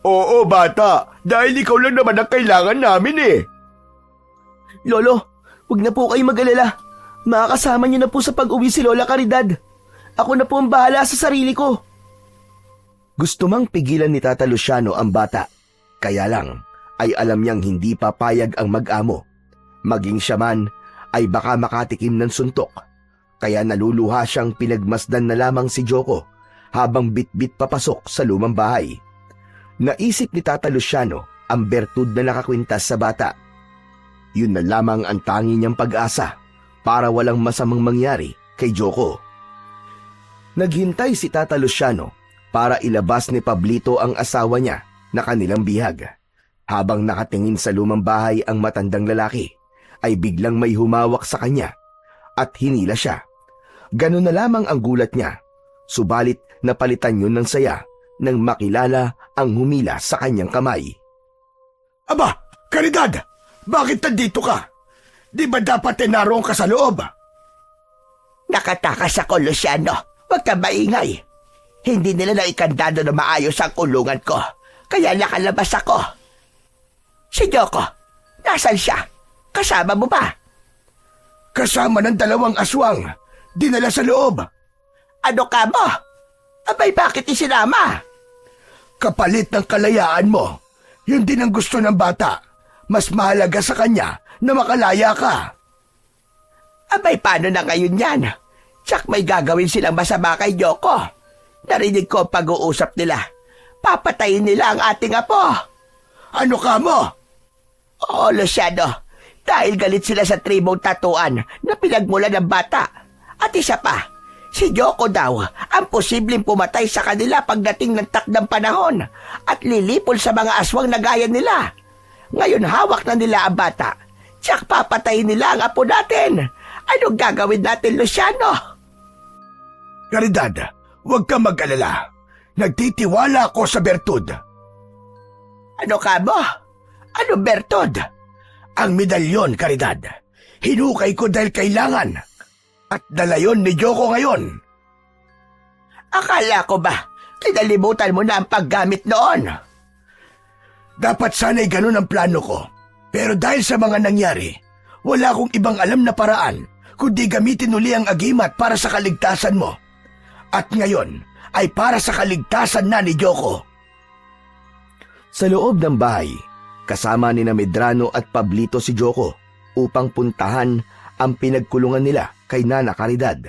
Oo, bata. Dahil ikaw lang naman ang kailangan namin eh. Lolo, huwag na po kayo mag-alala. Makakasama niyo na po sa pag-uwi si Lola Caridad. Ako na po ang bahala sa sarili ko. Gusto mang pigilan ni Tata Luciano ang bata. Kaya lang ay alam niyang hindi papayag ang mag-amo. Maging siya man ay baka makatikim ng suntok. Kaya naluluha siyang pinagmasdan na lamang si Joko habang bitbit papasok sa lumang bahay. Naisip ni Tata Luciano ang bertud na nakakwintas sa bata. Yun na lamang ang tangi niyang pag-asa para walang masamang mangyari kay Joko. Naghintay si Tata Luciano para ilabas ni Pablito ang asawa niya na kanilang bihag. Habang nakatingin sa lumang bahay ang matandang lalaki, ay biglang may humawak sa kanya at hinila siya. Ganun na lamang ang gulat niya, subalit napalitan yun ng saya nang makilala ang humila sa kanyang kamay. Aba, Caridad! Bakit nandito ka? Di ba dapat naroon ka sa loob? Nakatakas ako, Luciano. Huwag ka maingay. Hindi nila naikandado na maayos ang kulungan ko, kaya nakalabas ako. Si Joko, nasan siya? Kasama mo ba? Kasama ng 2 aswang. Dinala sa loob. Ano ka mo? Abay, bakit isinama? Kapalit ng kalayaan mo. Yun din ang gusto ng bata. Mas mahalaga sa kanya na makalaya ka. Abay, paano na ngayon yan? Tsak may gagawin silang masama kay Joko. Narinig ko ang pag-uusap nila. Papatayin nila ang ating apo. Ano ka mo? Oo, Luciano. Dahil galit sila sa tribong tatuan na pinagmula ng bata. At isa pa, si Joko daw ang posibleng pumatay sa kanila pagdating ng takdang panahon at lilipol sa mga aswang na gaya nila. Ngayon hawak na nila ang bata. Tsak papatayin nila ang apo natin. Anong gagawin natin, Luciano? Caridad, huwag ka mag-alala. Nagtitiwala ako sa bertud. Ano ka mo? Ano bertud? Ang medalyon, Caridad. Hinukay ko dahil kailangan. At dala yon ni Joko ngayon. Akala ko ba, kinalimutan mo na ang paggamit noon? Dapat sana'y ganun ang plano ko. Pero dahil sa mga nangyari, wala akong ibang alam na paraan kundi gamitin uli ang agimat para sa kaligtasan mo. At ngayon ay para sa kaligtasan na ni Joko. Sa loob ng bahay, kasama ni Medrano at Pablito si Joko upang puntahan ang pinagkulungan nila kay Nana Caridad.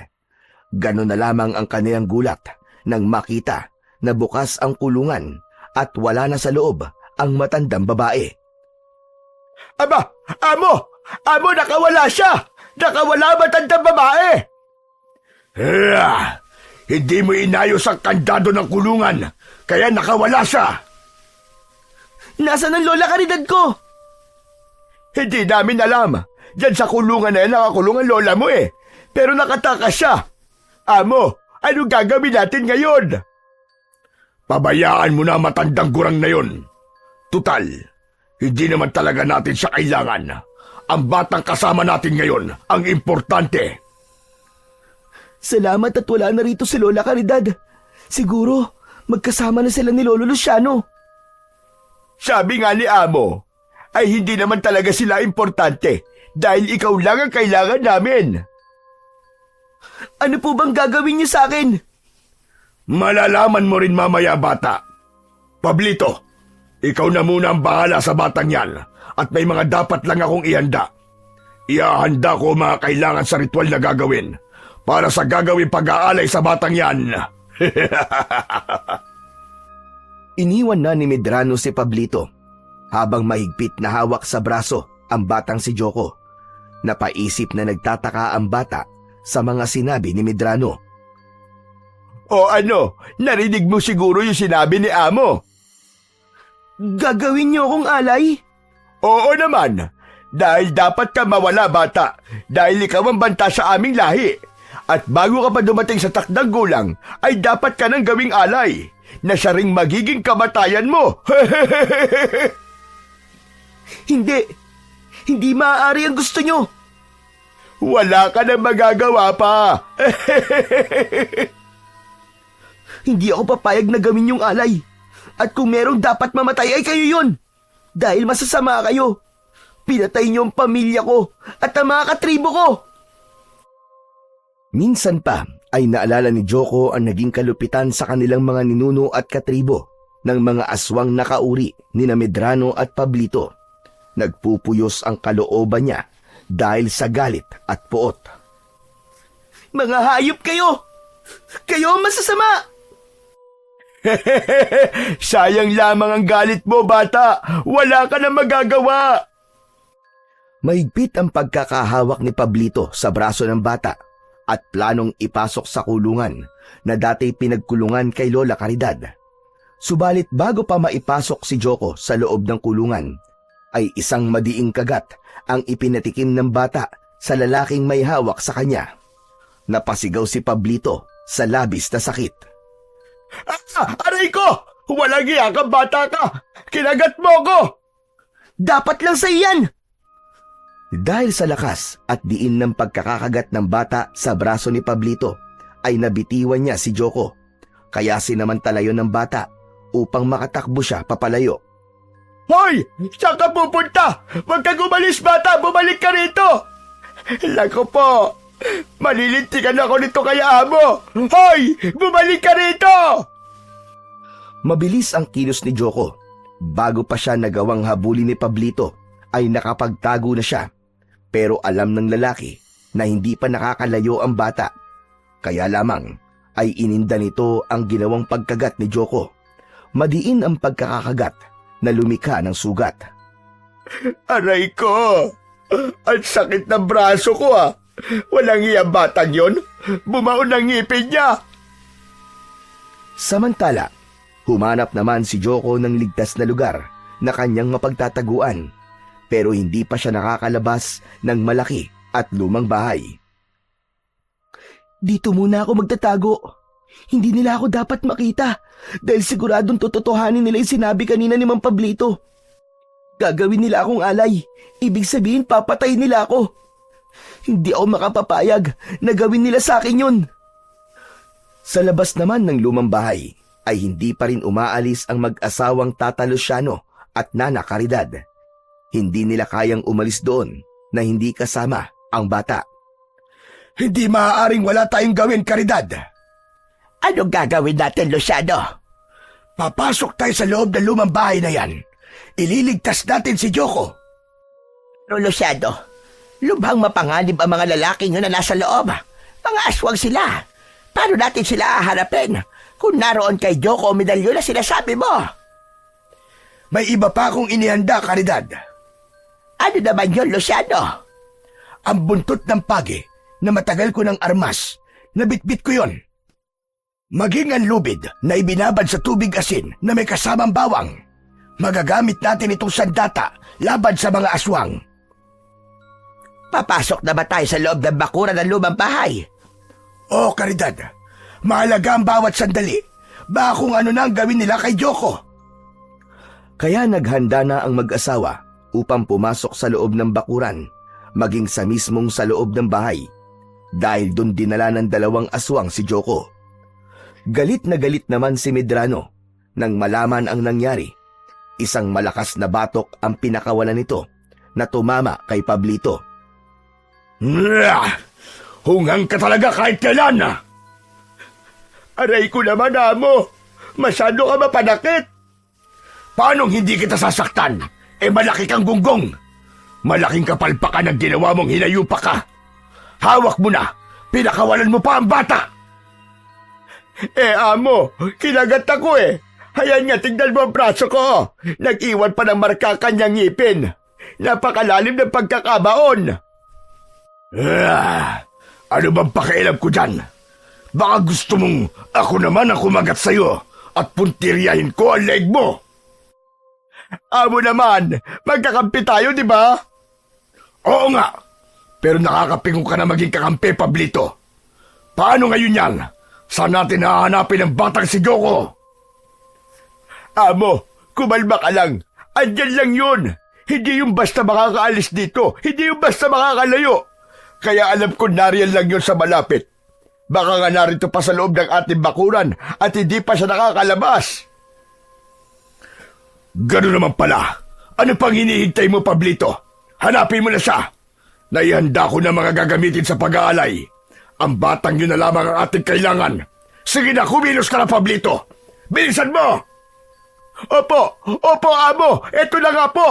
Ganon na lamang ang kanilang gulat nang makita na bukas ang kulungan at wala na sa loob ang matandang babae. Aba! Amo! Amo, nakawala siya! Nakawala ang matandang babae! Hindi mo inayos ang kandado ng kulungan, kaya nakawala siya! Nasaan ang Lola Caridad ko? Hindi namin alam. Diyan sa kulungan na yan nakakulong ang lola mo eh. Pero nakatakas siya. Amo, anong gagawin natin ngayon? Pabayaan mo na matandang gurang na yon. Tutal, hindi naman talaga natin siya kailangan. Ang batang kasama natin ngayon ang importante. Salamat at wala na rito si Lola Caridad. Siguro, magkasama na sila ni Lolo Luciano. Sabi nga ni Amo, ay hindi naman talaga sila importante dahil ikaw lang ang kailangan namin. Ano po bang gagawin niyo sa akin? Malalaman mo rin mamaya, bata. Pablito, ikaw na muna ang bahala sa batang yan at may mga dapat lang akong ihanda. Iahanda ko mga kailangan sa ritual na gagawin para sa gagawin pag-aalay sa batang yan. Iniwan na ni Medrano si Pablito habang mahigpit na hawak sa braso ang batang si Joko. Napaisip na nagtataka ang bata sa mga sinabi ni Medrano. O ano, narinig mo siguro yung sinabi ni Amo? Gagawin niyo akong alay? Oo naman, dahil dapat ka mawala bata, dahil ikaw ang banta sa aming lahi. At bago ka pa dumating sa takdang gulang, ay dapat ka nang gawing alay, na siya ring magiging kamatayan mo. Hindi maaari ang gusto niyo. Wala ka nang magagawa pa. Hindi ako papayag na gawin yung alay. At kung merong dapat mamatay ay kayo yun. Dahil masasama kayo. Pinatay niyo ang pamilya ko at ang mga katribo ko. Minsan pa ay naalala ni Joko ang naging kalupitan sa kanilang mga ninuno at katribo ng mga aswang nakauri ni Medrano at Pablito. Nagpupuyos ang kalooban niya dahil sa galit at puot. Mga hayop kayo! Kayo ang masasama! Sayang lamang ang galit mo, bata. Wala ka na magagawa. Mahigpit ang pagkakahawak ni Pablito sa braso ng bata at planong ipasok sa kulungan na dati pinagkulungan kay Lola Caridad. Subalit bago pa maipasok si Joko sa loob ng kulungan, ay isang madiing kagat ang ipinatikim ng bata sa lalaking may hawak sa kanya. Napasigaw si Pablito sa labis na sakit. Aray ko! Walang iya ka, bata ka! Kinagat mo ko! Dapat lang sa iyan! Dahil sa lakas at diin ng pagkakakagat ng bata sa braso ni Pablito, ay nabitiwan niya si Joko. Kaya sinamantala yun ng bata upang makatakbo siya papalayo. Hoy! Saan ka pupunta? Huwag kang umalis, bata! Bumalik ka rito! Lako po! Malilintikan ako nito kaya Amo! Hoy! Bumalik ka rito! Mabilis ang kilos ni Joko. Bago pa siya nagawang habulin ni Pablito, ay nakapagtago na siya. Pero alam ng lalaki na hindi pa nakakalayo ang bata. Kaya lamang ay ininda nito ang ginawang pagkagat ni Joko. Madiin ang pagkakakagat na lumikha ng sugat. Aray ko! Ang sakit ng braso ko ah! Walang iya batang yon. Bumaon ang ngipin niya. Samantala, humanap naman si Joko ng ligtas na lugar na kanyang mapagtataguan. Pero hindi pa siya nakakalabas ng malaki at lumang bahay. Dito muna ako magtatago. Hindi nila ako dapat makita dahil siguradong tototohanin nila yung sinabi kanina ni Mang Pablito. Gagawin nila akong alay. Ibig sabihin papatay nila ako. Hindi ako makapapayag na gawin nila sa akin yun. Sa labas naman ng lumang bahay ay hindi pa rin umaalis ang mag-asawang Tata Luciano at Nana Caridad. Hindi nila kayang umalis doon na hindi kasama ang bata. Hindi maaaring wala tayong gawin, Caridad. Anong gagawin natin, Luciano? Papasok tayo sa loob ng lumang bahay na yan. Ililigtas natin si Joko. Pero Luciano, lubhang mapanganib ang mga lalaking na nasa loob. Mga aswang sila. Paano natin sila haharapin kung naroon kay Joko o medalyo na sinasabi mo? May iba pa akong inihanda, Caridad. Ano naman yun, Luciano? Ang buntot ng pagi na matagal ko ng armas. Nabitbit ko yon. Maging ang lubid na ibinabad sa tubig asin na may kasamang bawang. Magagamit natin itong sandata laban sa mga aswang. Papasok na ba tayo sa loob ng bakuran ng lumang bahay? Oo, Caridad. Mahalaga ang bawat sandali. Baka kung ano na ang gawin nila kay Joko. Kaya naghanda na ang mag-asawa upang pumasok sa loob ng bakuran, maging sa mismong sa loob ng bahay, dahil doon dinala ng dalawang aswang si Joko. Galit na galit naman si Medrano nang malaman ang nangyari. Isang malakas na batok ang pinakawalan nito na tumama kay Pablito. Hungang ka talaga kahit kailan na! Aray ko naman, Amo! Masyado ka mapanakit! Paanong hindi kita sasaktan? Malaki kang gunggong! Malaking kapalpakan ang ginawa mong hinayupa ka! Hawak mo na! Pinakawalan mo pa ang bata! Amo, kinagat ako Hayan nga, tignan mo ang braso ko. Nag-iwan pa ng marka kanyang ngipin. Napakalalim ng pagkakabaon. Ano bang pakialam ko dyan? Baka gusto mong ako naman ang kumagat sa'yo at puntiryahin ko ang leg mo. Amo naman, magkakampi tayo, di ba? Oo nga, pero nakakapingo ka na maging kakampi, Pablito. Paano ngayon yan? Saan natin hahanapin ang batang si Joko? Amo, kumalma ka lang. Andyan lang yun. Hindi yung basta makakaalis dito. Hindi yung basta makakalayo. Kaya alam ko nariyan lang yun sa malapit. Baka nga narito pa sa loob ng ating bakuran at hindi pa siya nakakalabas. Gano'n naman pala. Ano pang hinihintay mo, Pablito? Hanapin mo na siya. Naihanda ko na mga gagamitin sa pag-aalay. Ang batang yun na lamang ang ating kailangan. Sige na, kumilos ka na, Pablito. Bilisan mo! Opo, amo. Ito na nga po.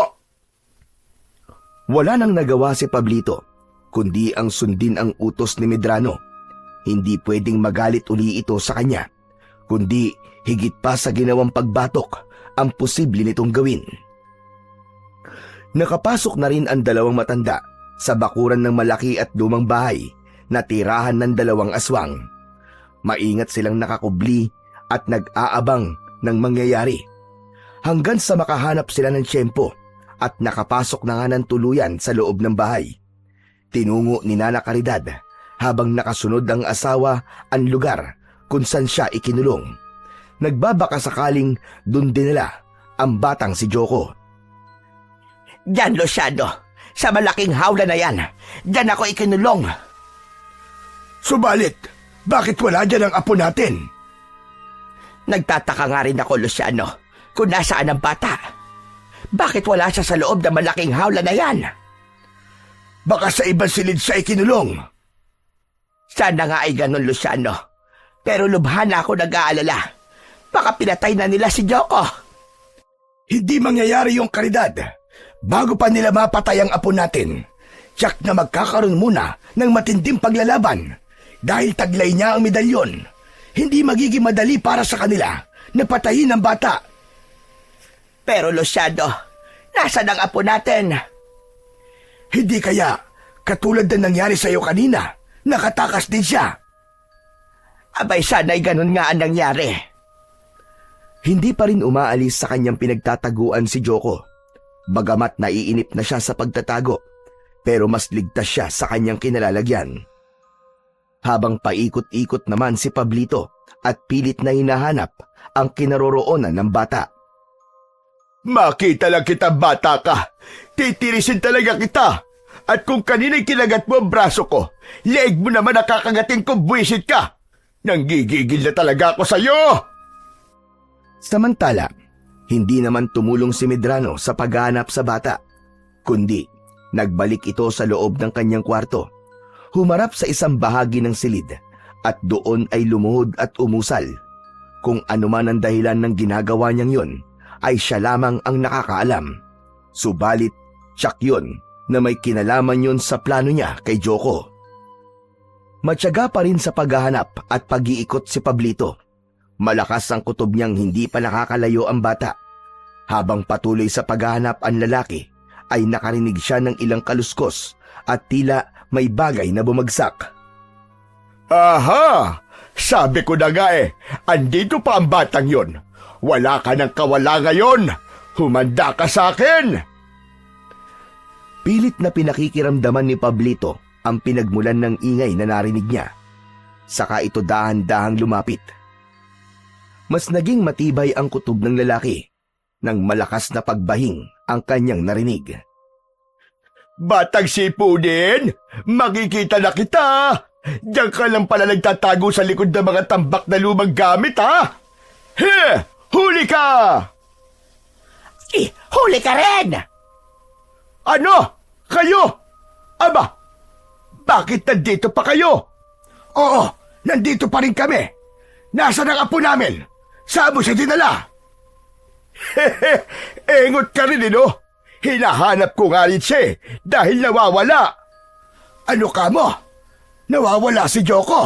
Wala nang nagawa si Pablito, kundi ang sundin ang utos ni Medrano. Hindi pwedeng magalit uli ito sa kanya, kundi higit pa sa ginawang pagbatok ang posible nitong gawin. Nakapasok na rin ang dalawang matanda sa bakuran ng malaki at lumang bahay na tirahan ng dalawang aswang. Maingat silang nakakubli at nag-aabang ng mangyayari hanggang sa makahanap sila ng tiyempo at nakapasok na nga ng tuluyan sa loob ng bahay. Tinungo ni Nana Caridad habang nakasunod ang asawa ang lugar kung saan siya ikinulong. Nagbabaka sakaling dun dinala ang batang si Joko. Diyan, Luciano. Sa malaking hawla na yan. Diyan ako ikinulong. Subalit, bakit wala dyan ang apo natin? Nagtataka nga rin ako, Luciano, kung nasaan ang bata. Bakit wala siya sa loob ng malaking hawla na yan? Baka sa ibang silid siya ikinulong. Sana nga ay ganun, Luciano. Pero lubha na ako nag-aalala. Baka pinatay na nila si Joko. Hindi mangyayari yung Caridad. Bago pa nila mapatay ang apo natin, tiyak na magkakaroon muna ng matinding paglalaban. Dahil taglay niya ang medalyon, hindi magiging madali para sa kanila na patayin ang bata. Pero Luciano, nasaan ang apo natin? Hindi kaya, katulad na nangyari sa iyo kanina, nakatakas din siya. Abay, sana'y ganun nga ang nangyari. Hindi pa rin umaalis sa kanyang pinagtataguan si Joko. Bagamat naiinip na siya sa pagtatago, pero mas ligtas siya sa kanyang kinalalagyan. Habang paikot-ikot naman si Pablito at pilit na hinahanap ang kinaroroonan ng bata. Makita lang kita, bata ka. Titirisin talaga kita. At kung kanina'y kinagat mo ang braso ko, leeg mo naman nakakagating ko, buwisit ka. Nanggigigil na talaga ako sa'yo. Samantala, hindi naman tumulong si Medrano sa paghahanap sa bata, kundi nagbalik ito sa loob ng kanyang kwarto, humarap sa isang bahagi ng silid at doon ay lumuhod at umusal. Kung ano man ang dahilan ng ginagawa niyang yun, ay siya lamang ang nakakaalam. Subalit, tiyak yun na may kinalaman yun sa plano niya kay Joko. Matyaga pa rin sa paghahanap at pag-iikot si Pablito. Malakas ang kutob niyang hindi pa nakakalayo ang bata. Habang patuloy sa paghahanap ang lalaki, ay nakarinig siya ng ilang kaluskos at tila may bagay na bumagsak. Aha! Sabi ko na nga andito pa ang batang yon. Wala ka ng kawala ngayon. Humanda ka sa akin! Pilit na pinakikiramdaman ni Pablito ang pinagmulan ng ingay na narinig niya. Saka ito dahan-dahang lumapit. Mas naging matibay ang kutob ng lalaki nang malakas na pagbahing ang kanyang narinig. Batang sipunin, makikita na kita! Diyan ka lang pala nagtatago sa likod ng mga tambak na lumang gamit, ha? He! Huli ka! Huli ka rin! Ano? Kayo? Aba, bakit nandito pa kayo? Oo, nandito pa rin kami. Nasaan ang apo namin? Saan mo siya dinala? Engot ka rin, no? Hinahanap ko nga rin siya dahil nawawala. Ano ka mo? Nawawala si Joko?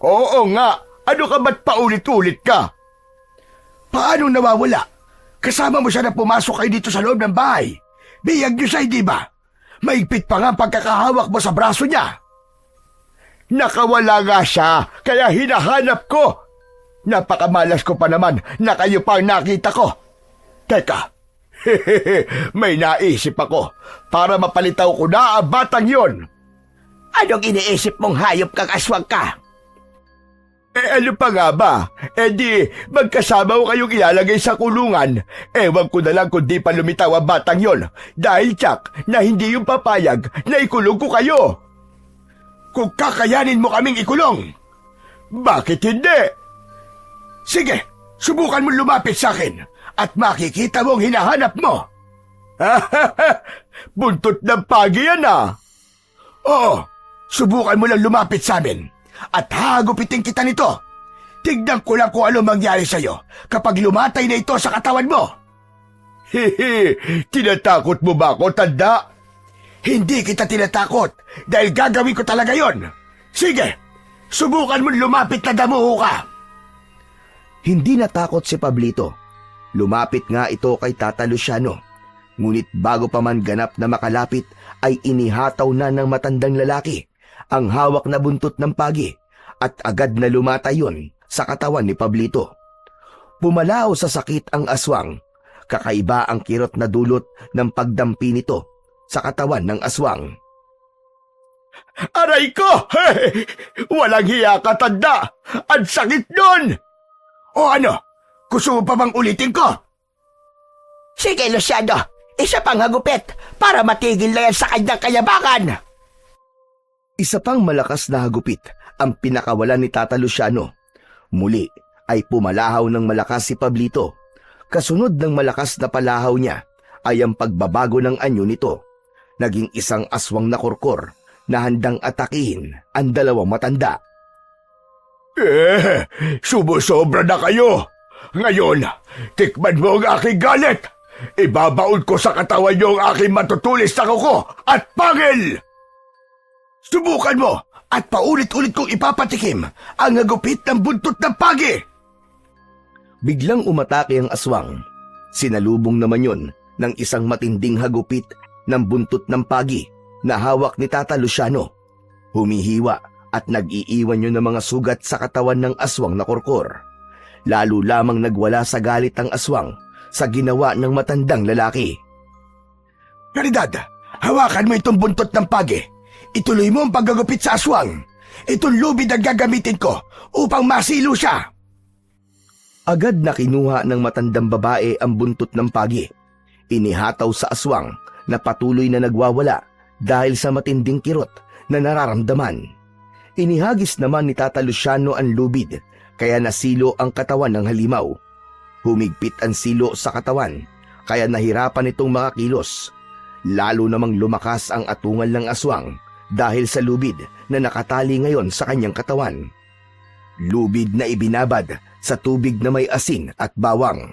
Oo nga, ano ka ba't paulit-ulit ka? Paano nawawala? Kasama mo siya na pumasok kayo dito sa loob ng bahay. Biyag niyo siya, hindi ba? Maigpit pa nga ang pagkakahawak mo sa braso niya. Nakawala nga siya, kaya hinahanap ko. Napakamalas ko pa naman na kayo pa ang nakita ko. Teka, may naisip ako para mapalitaw ko na ang batang yon. Anong iniisip mong hayop kang aswang ka? Ano pa nga ba? Di, magkasama ko kayong ilalagay sa kulungan. Ewan ko na lang kung di pa lumitaw ang batang yon. Dahil tsak na hindi yung papayag na ikulong ko kayo. Kung kakayanin mo kaming ikulong, bakit hindi? Sige, subukan mo lumapit sa akin at makikita mong hinahanap mo. Buntot ng pagi yan ah. Oo, subukan mo lang lumapit sa amin at hagupitin kita nito. Tignan ko lang kung ano mangyari sa'yo kapag lumatay na ito sa katawan mo. Tinatakot mo ba ako, tanda? Hindi kita tinatakot dahil gagawin ko talaga yon. Sige, subukan mo lumapit na damuho ka. Hindi natakot si Pablito. Lumapit nga ito kay Tata Luciano. Ngunit bago pa man ganap na makalapit ay inihataw na ng matandang lalaki ang hawak na buntot ng pagi at agad na lumatay yun sa katawan ni Pablito. Pumalaw sa sakit ang aswang. Kakaiba ang kirot na dulot ng pagdampi nito sa katawan ng aswang. Aray ko! Walang hiya ka, tanda! Ang sakit nun! O ano? Gusto mo pa bang ulitin ko? Sige, Luciano, isa pang hagupit para matigil na yan sa kanyang kayabangan. Isa pang malakas na hagupit ang pinakawalan ni Tata Luciano. Muli ay pumalahaw ng malakas si Pablito. Kasunod ng malakas na palahaw niya ay ang pagbabago ng anyo nito. Naging isang aswang na korkor na handang atakihin ang dalawang matanda. Sumusobra na kayo. Ngayon, tikman mo ang aking galit. Ibabaon ko sa katawan niyo ang aking matutulis na kuko at pangil. Subukan mo at paulit-ulit kong ipapatikim ang hagupit ng buntot ng pagi. Biglang umatake ang aswang. Sinalubong naman yun ng isang matinding hagupit ng buntot ng pagi na hawak ni Tata Luciano. Humihiwa at nag-iiwan yun ng mga sugat sa katawan ng aswang na korkor. Lalo lamang nagwala sa galit ang aswang sa ginawa ng matandang lalaki. Caridad, hawakan mo itong buntot ng pagi. Ituloy mo ang paggagupit sa aswang. Itong lubid ang gagamitin ko upang masilo siya. Agad na kinuha ng matandang babae ang buntot ng pagi. Inihataw sa aswang na patuloy na nagwawala dahil sa matinding kirot na nararamdaman. Inihagis naman ni Tata Luciano ang lubid kaya nasilo ang katawan ng halimaw. Humigpit ang silo sa katawan kaya nahirapan itong makakilos. Lalo namang lumakas ang atungal ng aswang dahil sa lubid na nakatali ngayon sa kanyang katawan. Lubid na ibinabad sa tubig na may asin at bawang.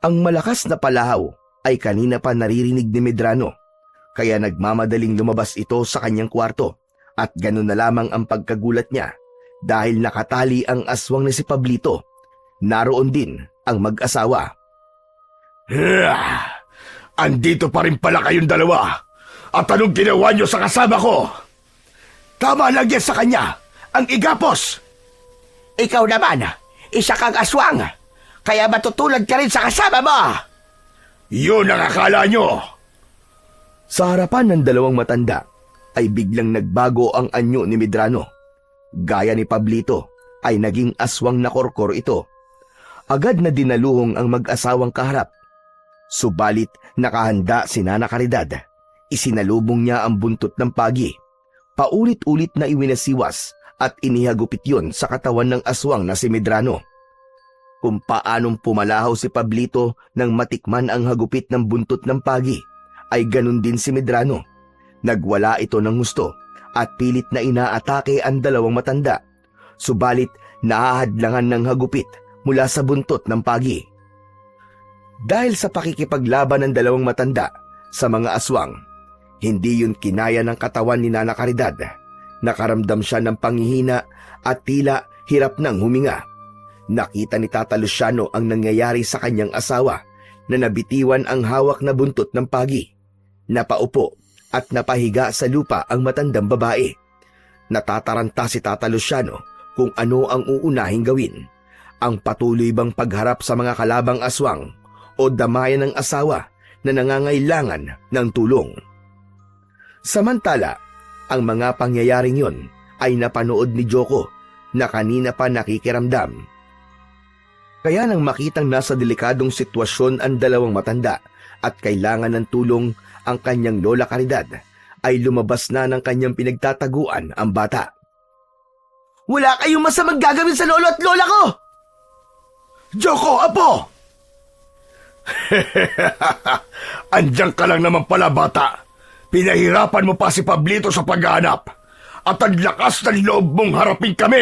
Ang malakas na palahaw ay kanina pa naririnig ni Medrano, kaya nagmamadaling lumabas ito sa kanyang kwarto at ganun na lamang ang pagkagulat niya dahil nakatali ang aswang na si Pablito. Naroon din ang mag-asawa. Andito pa rin pala kayong dalawa. At anong ginawa niyo sa kasama ko? Tama lang yan sa kanya, ang igapos. Ikaw naman, isa kang aswang, kaya matutulad ka rin sa kasama mo. Yun ang akala niyo. Sa harapan ng dalawang matanda ay biglang nagbago ang anyo ni Medrano. Gaya ni Pablito ay naging aswang na korkor ito. Agad na dinaluhong ang mag-asawang kaharap. Subalit nakahanda si Nana Caridad. Isinalubong niya ang buntot ng pagi. Paulit-ulit na iwinasiwas at inihagupit yun sa katawan ng aswang na si Medrano. Kung paanong pumalahaw si Pablito nang matikman ang hagupit ng buntot ng pagi, ay ganun din si Medrano. Nagwala ito ng gusto at pilit na inaatake ang dalawang matanda. Subalit nahahadlangan ng hagupit mula sa buntot ng pagi. Dahil sa pakikipaglaban ng dalawang matanda sa mga aswang, hindi yun kinaya ng katawan ni Nana Caridad. Nakaramdam siya ng panghihina at tila hirap ng huminga. Nakita ni Tata Luciano ang nangyayari sa kanyang asawa na nabitiwan ang hawak na buntot ng pagi. Napaupo at napahiga sa lupa ang matandang babae. Natataranta si Tata Luciano kung ano ang uunahing gawin. Ang patuloy bang pagharap sa mga kalabang aswang o damayan ng asawa na nangangailangan ng tulong. Samantala, ang mga pangyayaring yon ay napanood ni Joko na kanina pa nakikiramdam. Kaya nang makitang nasa delikadong sitwasyon ang dalawang matanda at kailangan ng tulong ang kanyang Lola Caridad, ay lumabas na ng kanyang pinagtataguan ang bata. Wala kayong masamang gagawin sa lolo at lola ko! Joko, apo! Andiyan ka lang naman pala, bata. Pinahirapan mo pa si Pablito sa paghahanap at ang lakas ng loob mong harapin kami.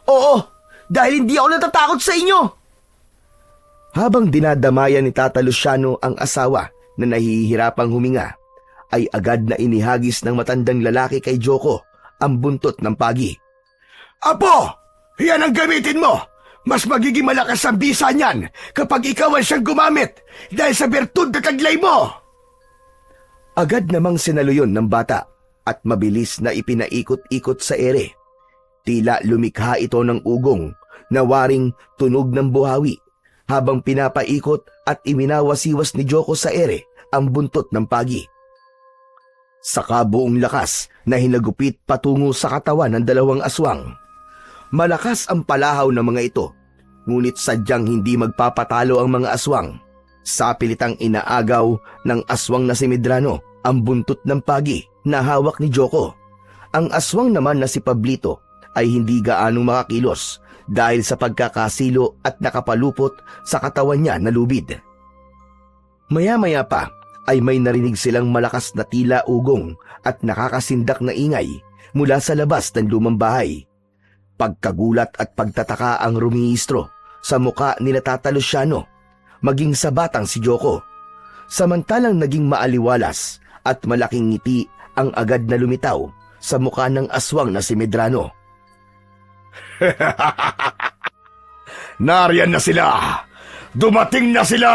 Oo, dahil hindi ako natatakot sa inyo! Habang dinadamayan ni Tata Luciano ang asawa na nahihirapang huminga, ay agad na inihagis ng matandang lalaki kay Joko ang buntot ng pagi. Apo! Yan ang gamitin mo! Mas magiging malakas ang bisa niyan kapag ikaw ang siyang gumamit dahil sa bertud na taglay mo! Agad namang sinaluyon ng bata at mabilis na ipinaikot-ikot sa ere. Tila lumikha ito ng ugong na waring tunog ng buhawi habang pinapaikot at iminawasiwas ni Joko sa ere ang buntot ng pagi. Sa kabuong lakas na hinagupit patungo sa katawan ng dalawang aswang. Malakas ang palahaw ng mga ito, ngunit sadyang hindi magpapatalo ang mga aswang. Sa pilitang inaagaw ng aswang na si Medrano ang buntot ng pagi na hawak ni Joko. Ang aswang naman na si Pablito ay hindi gaanong makakilos dahil sa pagkakasilo at nakapalupot sa katawan niya na lubid. Maya-maya pa ay may narinig silang malakas na tila ugong at nakakasindak na ingay mula sa labas ng lumang bahay. Pagkagulat at pagtataka ang rumihistro sa muka ni Tata Luciano, maging sa batang si Joko. Samantalang naging maaliwalas at malaking ngiti ang agad na lumitaw sa muka ng aswang na si Medrano. Nariyan na sila! Dumating na sila!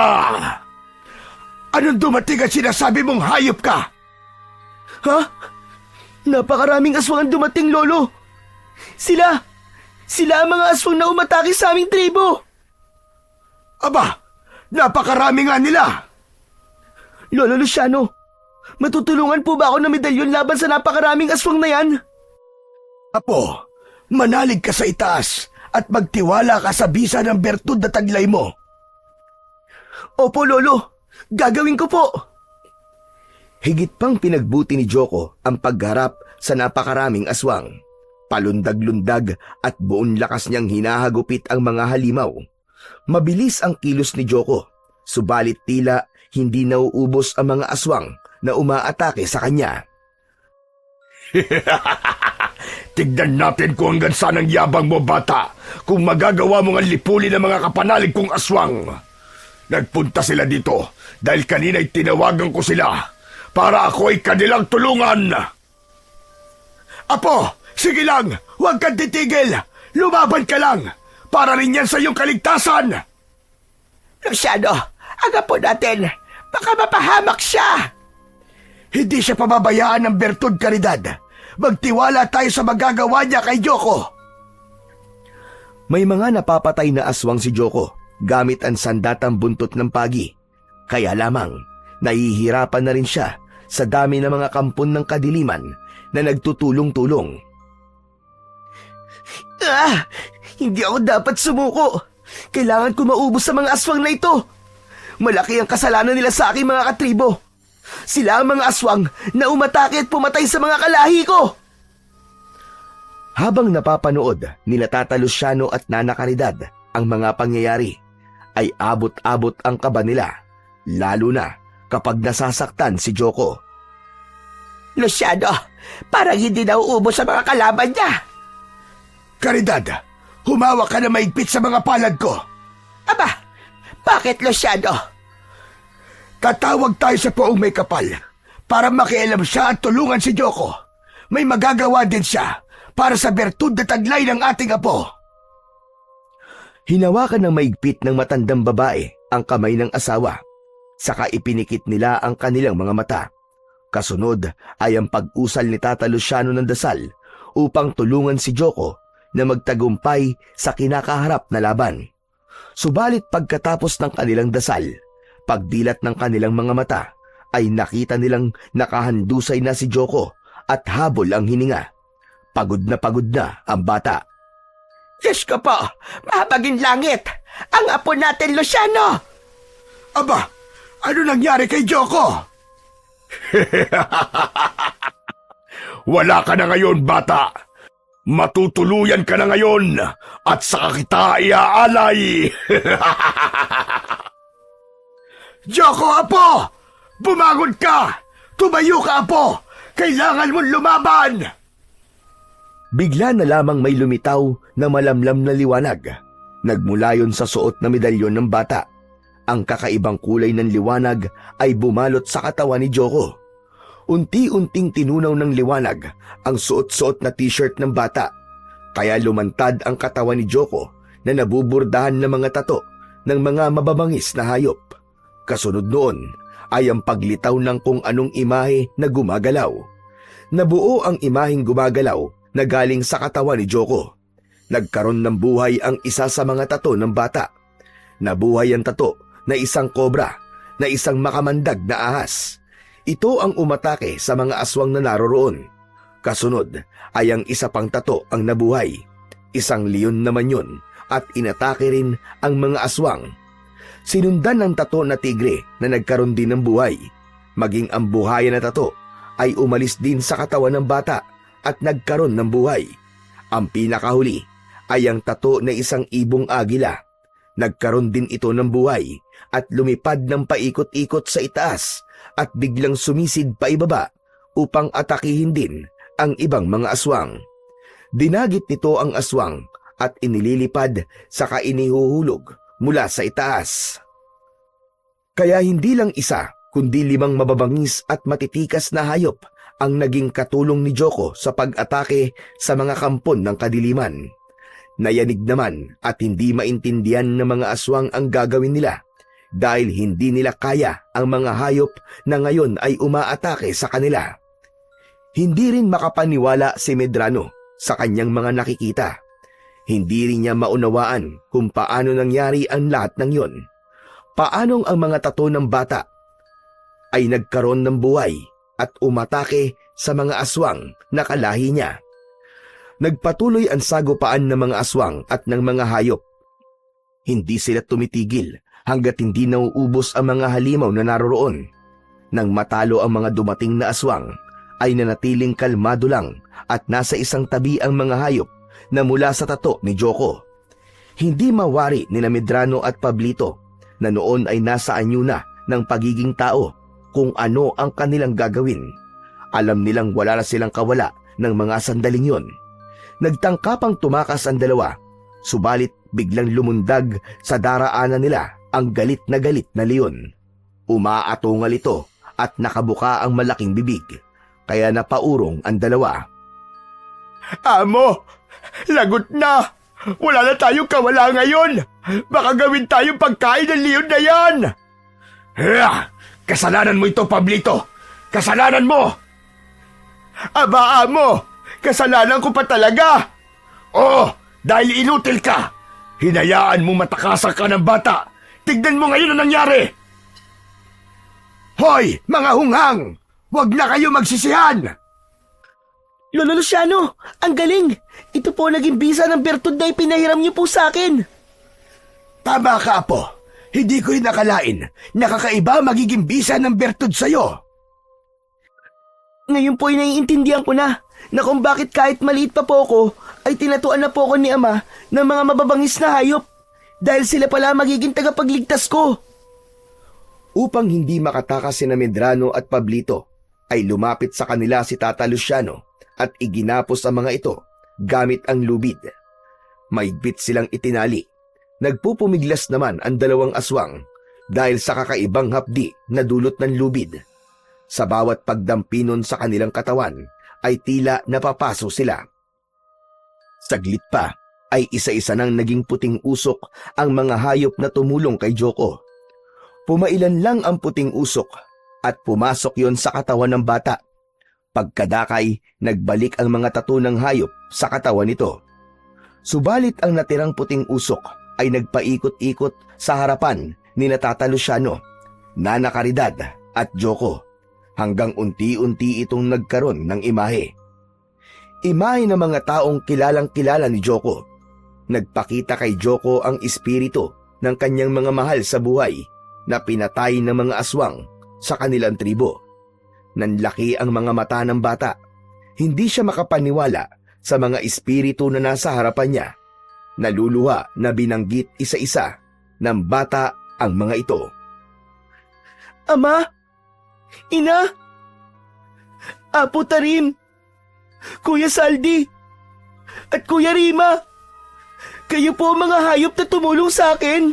Anong dumating at sinasabi mong hayop ka? Ha? Napakaraming aswang ang dumating, Lolo! Sila ang mga aswang na umatake sa aming tribo! Aba, napakarami nga nila! Lolo Luciano, matutulungan po ba ako ng medalyon laban sa napakaraming aswang na yan? Apo, manalig ka sa itaas at magtiwala ka sa bisa ng bertud na taglay mo. Opo, Lolo. Gagawin ko po. Higit pang pinagbuti ni Joko ang pagharap sa napakaraming aswang. Palundag-lundag at buong lakas niyang hinahagupit ang mga halimaw. Mabilis ang kilos ni Joko, subalit tila hindi nauubos ang mga aswang na umaatake sa kanya. Tignan natin kung hanggang saan ang yabang mo, bata, kung magagawa mong ang lipulin ng mga kapanalig kong aswang. Nagpunta sila dito dahil kanina'y tinawagan ko sila para ako ay kanilang tulungan. Apo, sige lang, huwag kang titigil. Lumaban ka lang para rin yan sa iyong kaligtasan. Luciano, aga po natin. Baka mapahamak siya. Hindi siya pababayaan ng bertud, Caridad. Magtiwala tayo sa magagawa niya kay Joko. May mga napapatay na aswang si Joko gamit ang sandatang buntot ng pagi. Kaya lamang, nahihirapan na rin siya sa dami ng mga kampon ng kadiliman na nagtutulong-tulong. Hindi ako dapat sumuko. Kailangan ko maubos sa mga aswang na ito. Malaki ang kasalanan nila sa aking mga katribo. Sila ang mga aswang na umatake at pumatay sa mga kalahi ko. Habang napapanood nila Tata Luciano at Nana Caridad ang mga pangyayari, ay abot-abot ang kaba nila, lalo na kapag nasasaktan si Joko. Luciano, parang hindi nauubos sa mga kalaban niya. Caridad, humawak ka na maigpit sa mga palad ko. Aba, bakit, Luciano? Tatawag tayo sa poong may kapal para makialam siya at tulungan si Joko. May magagawa din siya para sa bertud na taglay ng ating apo. Hinawakan ng maigpit ng matandang babae ang kamay ng asawa, saka ipinikit nila ang kanilang mga mata. Kasunod ay ang pag-usal ni Tata Luciano ng dasal upang tulungan si Joko na magtagumpay sa kinakaharap na laban. Subalit pagkatapos ng kanilang dasal, pagdilat ng kanilang mga mata, ay nakita nilang nakahandusay na si Joko at habol ang hininga. Pagod na ang bata. Diyos ko po, mahabagin langit! Ang apo natin, Luciano! Aba, ano nangyari kay Joko? Wala ka na ngayon, bata. Matutuluyan ka na ngayon at saka kita iaalay. Joko, apo! Bumangon ka! Tumayo ka, apo! Kailangan mong lumaban! Bigla na lamang may lumitaw na malamlam na liwanag. Nagmula yon sa suot na medalyon ng bata. Ang kakaibang kulay ng liwanag ay bumalot sa katawan ni Joko. Unti-unting tinunaw ng liwanag ang suot-suot na t-shirt ng bata. Kaya lumantad ang katawan ni Joko na nabuburdahan ng mga tato ng mga mababangis na hayop. Kasunod noon ay ang paglitaw ng kung anong imahe na gumagalaw. Nabuo ang imaheng gumagalaw na galing sa katawan ni Joko. Nagkaroon ng buhay ang isa sa mga tato ng bata. Nabuhay ang tato na isang kobra, na isang makamandag na ahas. Ito ang umatake sa mga aswang na naroroon. Kasunod ay ang isa pang tato ang nabuhay. Isang leon naman yun at inatake rin ang mga aswang. Sinundan ng tato na tigre na nagkaroon din ng buhay. Maging ang buhayan na tato ay umalis din sa katawan ng bata at nagkaroon ng buhay. Ang pinakahuli ay ang tato na isang ibong agila. Nagkaroon din ito ng buhay at lumipad ng paikot-ikot sa itaas at biglang sumisid pa ibaba upang atakihin din ang ibang mga aswang. Dinagit nito ang aswang at inililipad saka inihuhulog mula sa itaas. Kaya hindi lang isa kundi 5 mababangis at matitikas na hayop ang naging katulong ni Joko sa pag-atake sa mga kampon ng kadiliman. Nayanig naman at hindi maintindihan ng mga aswang ang gagawin nila dahil hindi nila kaya ang mga hayop na ngayon ay umaatake sa kanila. Hindi rin makapaniwala si Medrano sa kanyang mga nakikita. Hindi rin niya maunawaan kung paano nangyari ang lahat ng yon. Paanong ang mga tato ng bata ay nagkaroon ng buhay at umatake sa mga aswang na kalahi niya. Nagpatuloy ang sagupaan ng mga aswang at ng mga hayop. Hindi sila tumitigil hanggat hindi nauubos ang mga halimaw na naroroon. Nang matalo ang mga dumating na aswang, ay nanatiling kalmado lang at nasa isang tabi ang mga hayop na mula sa tato ni Joko. Hindi mawari ni Medrano at Pablito na noon ay nasa anyo na ng pagiging tao kung ano ang kanilang gagawin. Alam nilang wala na silang kawala ng mga sandaling yon. Nagtangkapang tumakas ang dalawa, subalit biglang lumundag sa daraanan nila ang galit na leon. Umaatungal ito at nakabuka ang malaking bibig, kaya napaurong ang dalawa. Amo, lagot na! Wala na tayong kawala ngayon! Baka gawin tayong pagkain ng leon na yan! Kasalanan mo ito, Pablito! Kasalanan mo! Aba, amo! Kasalanan ko pa talaga! Oo, dahil inutil ka! Hinayaan mo matakasan ka ng bata! Tignan mo ngayon ang nangyari! Hoy, mga hunghang! Huwag na kayo magsisihan! Lolo Luciano, ang galing! Ito po naging bisa ng bertud na ipinahiram niyo po sa akin. Tama ka, Apo. Hindi ko rin nakalain na kakaiba magiging bisa ng bertud sa'yo. Ngayon po ay naiintindihan ko na kung bakit kahit maliit pa po ako ay tinatuan na po ako ni Ama ng mga mababangis na hayop dahil sila pala magiging tagapagligtas ko. Upang hindi makatakas sina Medrano at Pablito, ay lumapit sa kanila si Tata Luciano at iginapos ang mga ito gamit ang lubid. Maigpit silang itinali. Nagpupumiglas naman ang dalawang aswang dahil sa kakaibang hapdi na dulot ng lubid. Sa bawat pagdampinon sa kanilang katawan ay tila napapaso sila. Saglit pa ay isa-isa nang naging puting usok ang mga hayop na tumulong kay Joko. Pumailan lang ang puting usok at pumasok yon sa katawan ng bata. Pagkadakay, nagbalik ang mga tattoo ng hayop sa katawan nito. Subalit ang natirang puting usok ay nagpaikot-ikot sa harapan ni Tata Luciano, Nana Caridad at Joko hanggang unti-unti itong nagkaroon ng imahe. Imahe ng mga taong kilalang-kilala ni Joko. Nagpakita kay Joko ang espiritu ng kanyang mga mahal sa buhay na pinatay ng mga aswang sa kanilang tribo. Nanlaki ang mga mata ng bata. Hindi siya makapaniwala sa mga espiritu na nasa harapan niya. Naluluha na binanggit isa-isa ng bata ang mga ito. Ama! Ina! Apo Tarim! Kuya Saldi! At Kuya Rima! Kayo po ang mga hayop na tumulong sa akin!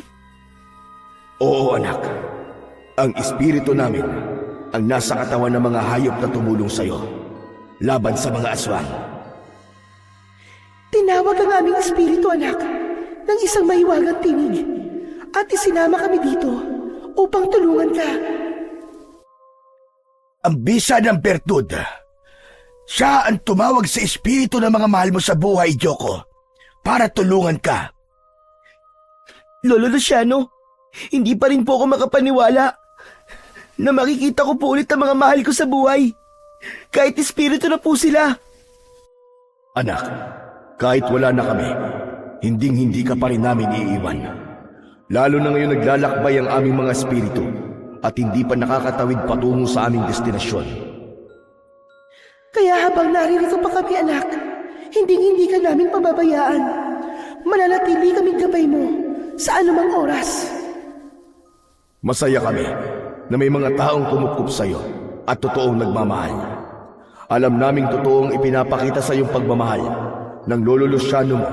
Oo, anak. Ang espiritu namin ang nasa katawan ng mga hayop na tumulong sa'yo laban sa mga aswang. Tinawag ang aming espiritu, anak, ng isang mahiwagang tinig at isinama kami dito upang tulungan ka. Ang bisa ng bertud. Siya ang tumawag sa espiritu ng mga mahal mo sa buhay, Joko, para tulungan ka. Lolo Luciano, hindi pa rin po ako makapaniwala na makikita ko po ulit ang mga mahal ko sa buhay. Kahit espiritu na po sila. Anak, kahit wala na kami, hinding-hindi ka pa rin namin iiwan. Lalo na ngayon naglalakbay ang aming mga espiritu at hindi pa nakakatawid patungo sa aming destinasyon. Kaya habang naririto pa kami, anak, hinding-hindi ka namin pababayaan. Mananatili kaming gabay mo sa anumang oras. Masaya kami na may mga taong kumukup sa iyo at totoong nagmamahal. Alam naming totoong ipinapakita sa iyong pagmamahal ng Lolo Luciano mo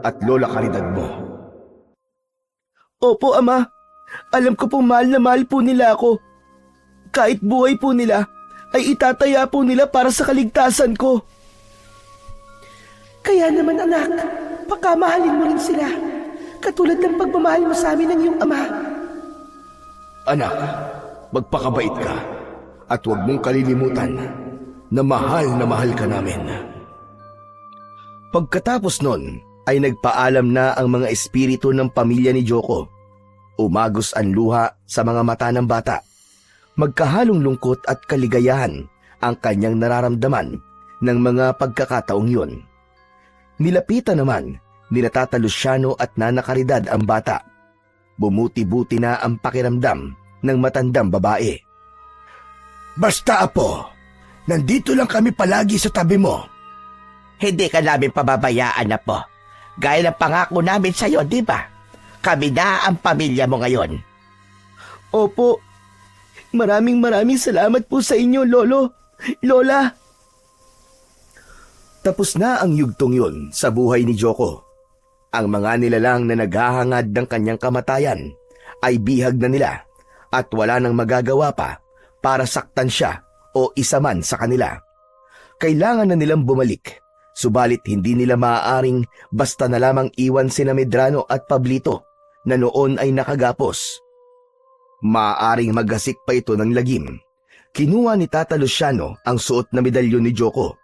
at Lola Caridad mo. Opo, Ama. Alam ko pong mahal na mahal po nila ako. Kahit buhay po nila, ay itataya po nila para sa kaligtasan ko. Kaya naman, anak, pakamahalin mo rin sila, katulad ng pagmamahal mo sa amin ng iyong ama. Anak, magpakabait ka at huwag mong kalilimutan na mahal ka namin. Pagkatapos nun, ay nagpaalam na ang mga espiritu ng pamilya ni Joko. Umagos ang luha sa mga mata ng bata. Magkahalong lungkot at kaligayahan ang kanyang nararamdaman ng mga pagkakataong yun. Nilapitan naman ni Tata Luciano at Nana Caridad ang bata. Bumuti-buti na ang pakiramdam ng matandang babae. Basta, Apo, nandito lang kami palagi sa tabi mo. Hindi ka namin pababayaan na po. Gaya ng pangako namin sa'yo, di ba? Kami na ang pamilya mo ngayon. Opo. Maraming salamat po sa inyo, Lolo, Lola. Tapos na ang yugtong yun sa buhay ni Joko. Ang mga nilalang na naghahangad ng kanyang kamatayan ay bihag na nila at wala nang magagawa pa para saktan siya o isa man sa kanila. Kailangan na nilang bumalik, subalit hindi nila maaaring basta na lamang iwan sina Medrano at Pablito na noon ay nakagapos. Maaaring maggasik pa ito ng lagim. Kinuha ni Tata Luciano ang suot na medalyon ni Joko.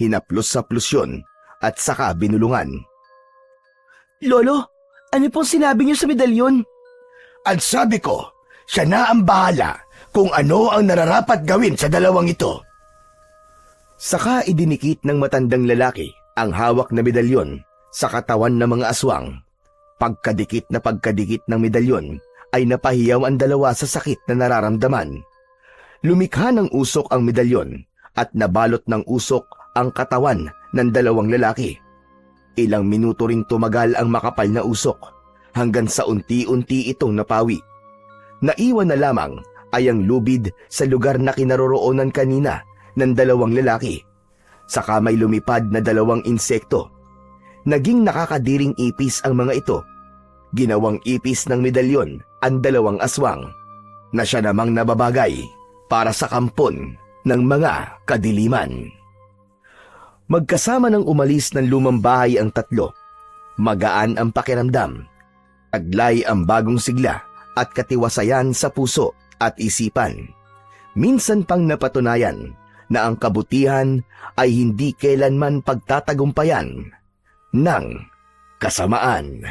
Hinaplos sa plusyon at saka binulungan. Lolo, ano pong sinabi niyo sa medalyon? Ang sabi ko, siya na ang bahala kung ano ang nararapat gawin sa dalawang ito. Saka idinikit ng matandang lalaki ang hawak na medalyon sa katawan ng mga aswang. Pagkadikit ng medalyon ay napahiyaw ang dalawa sa sakit na nararamdaman. Lumikha ng usok ang medalyon at nabalot ng usok ang katawan ng dalawang lalaki. Ilang minuto ring tumagal ang makapal na usok hanggang sa unti-unti itong napawi. Naiwan na lamang ay ang lubid sa lugar na kinaroroonan kanina ng dalawang lalaki. Saka may lumipad na dalawang insekto. Naging nakakadiring ipis ang mga ito. Ginawang ipis ng medalyon ang dalawang aswang na siya namang nababagay para sa kampon ng mga kadiliman. Magkasama ng umalis ng lumang bahay ang tatlo. Magaan ang pakiramdam. Taglay ang bagong sigla at katiwasayan sa puso at isipan. Minsan pang napatunayan na ang kabutihan ay hindi kailanman pagtatagumpayan ng kasamaan.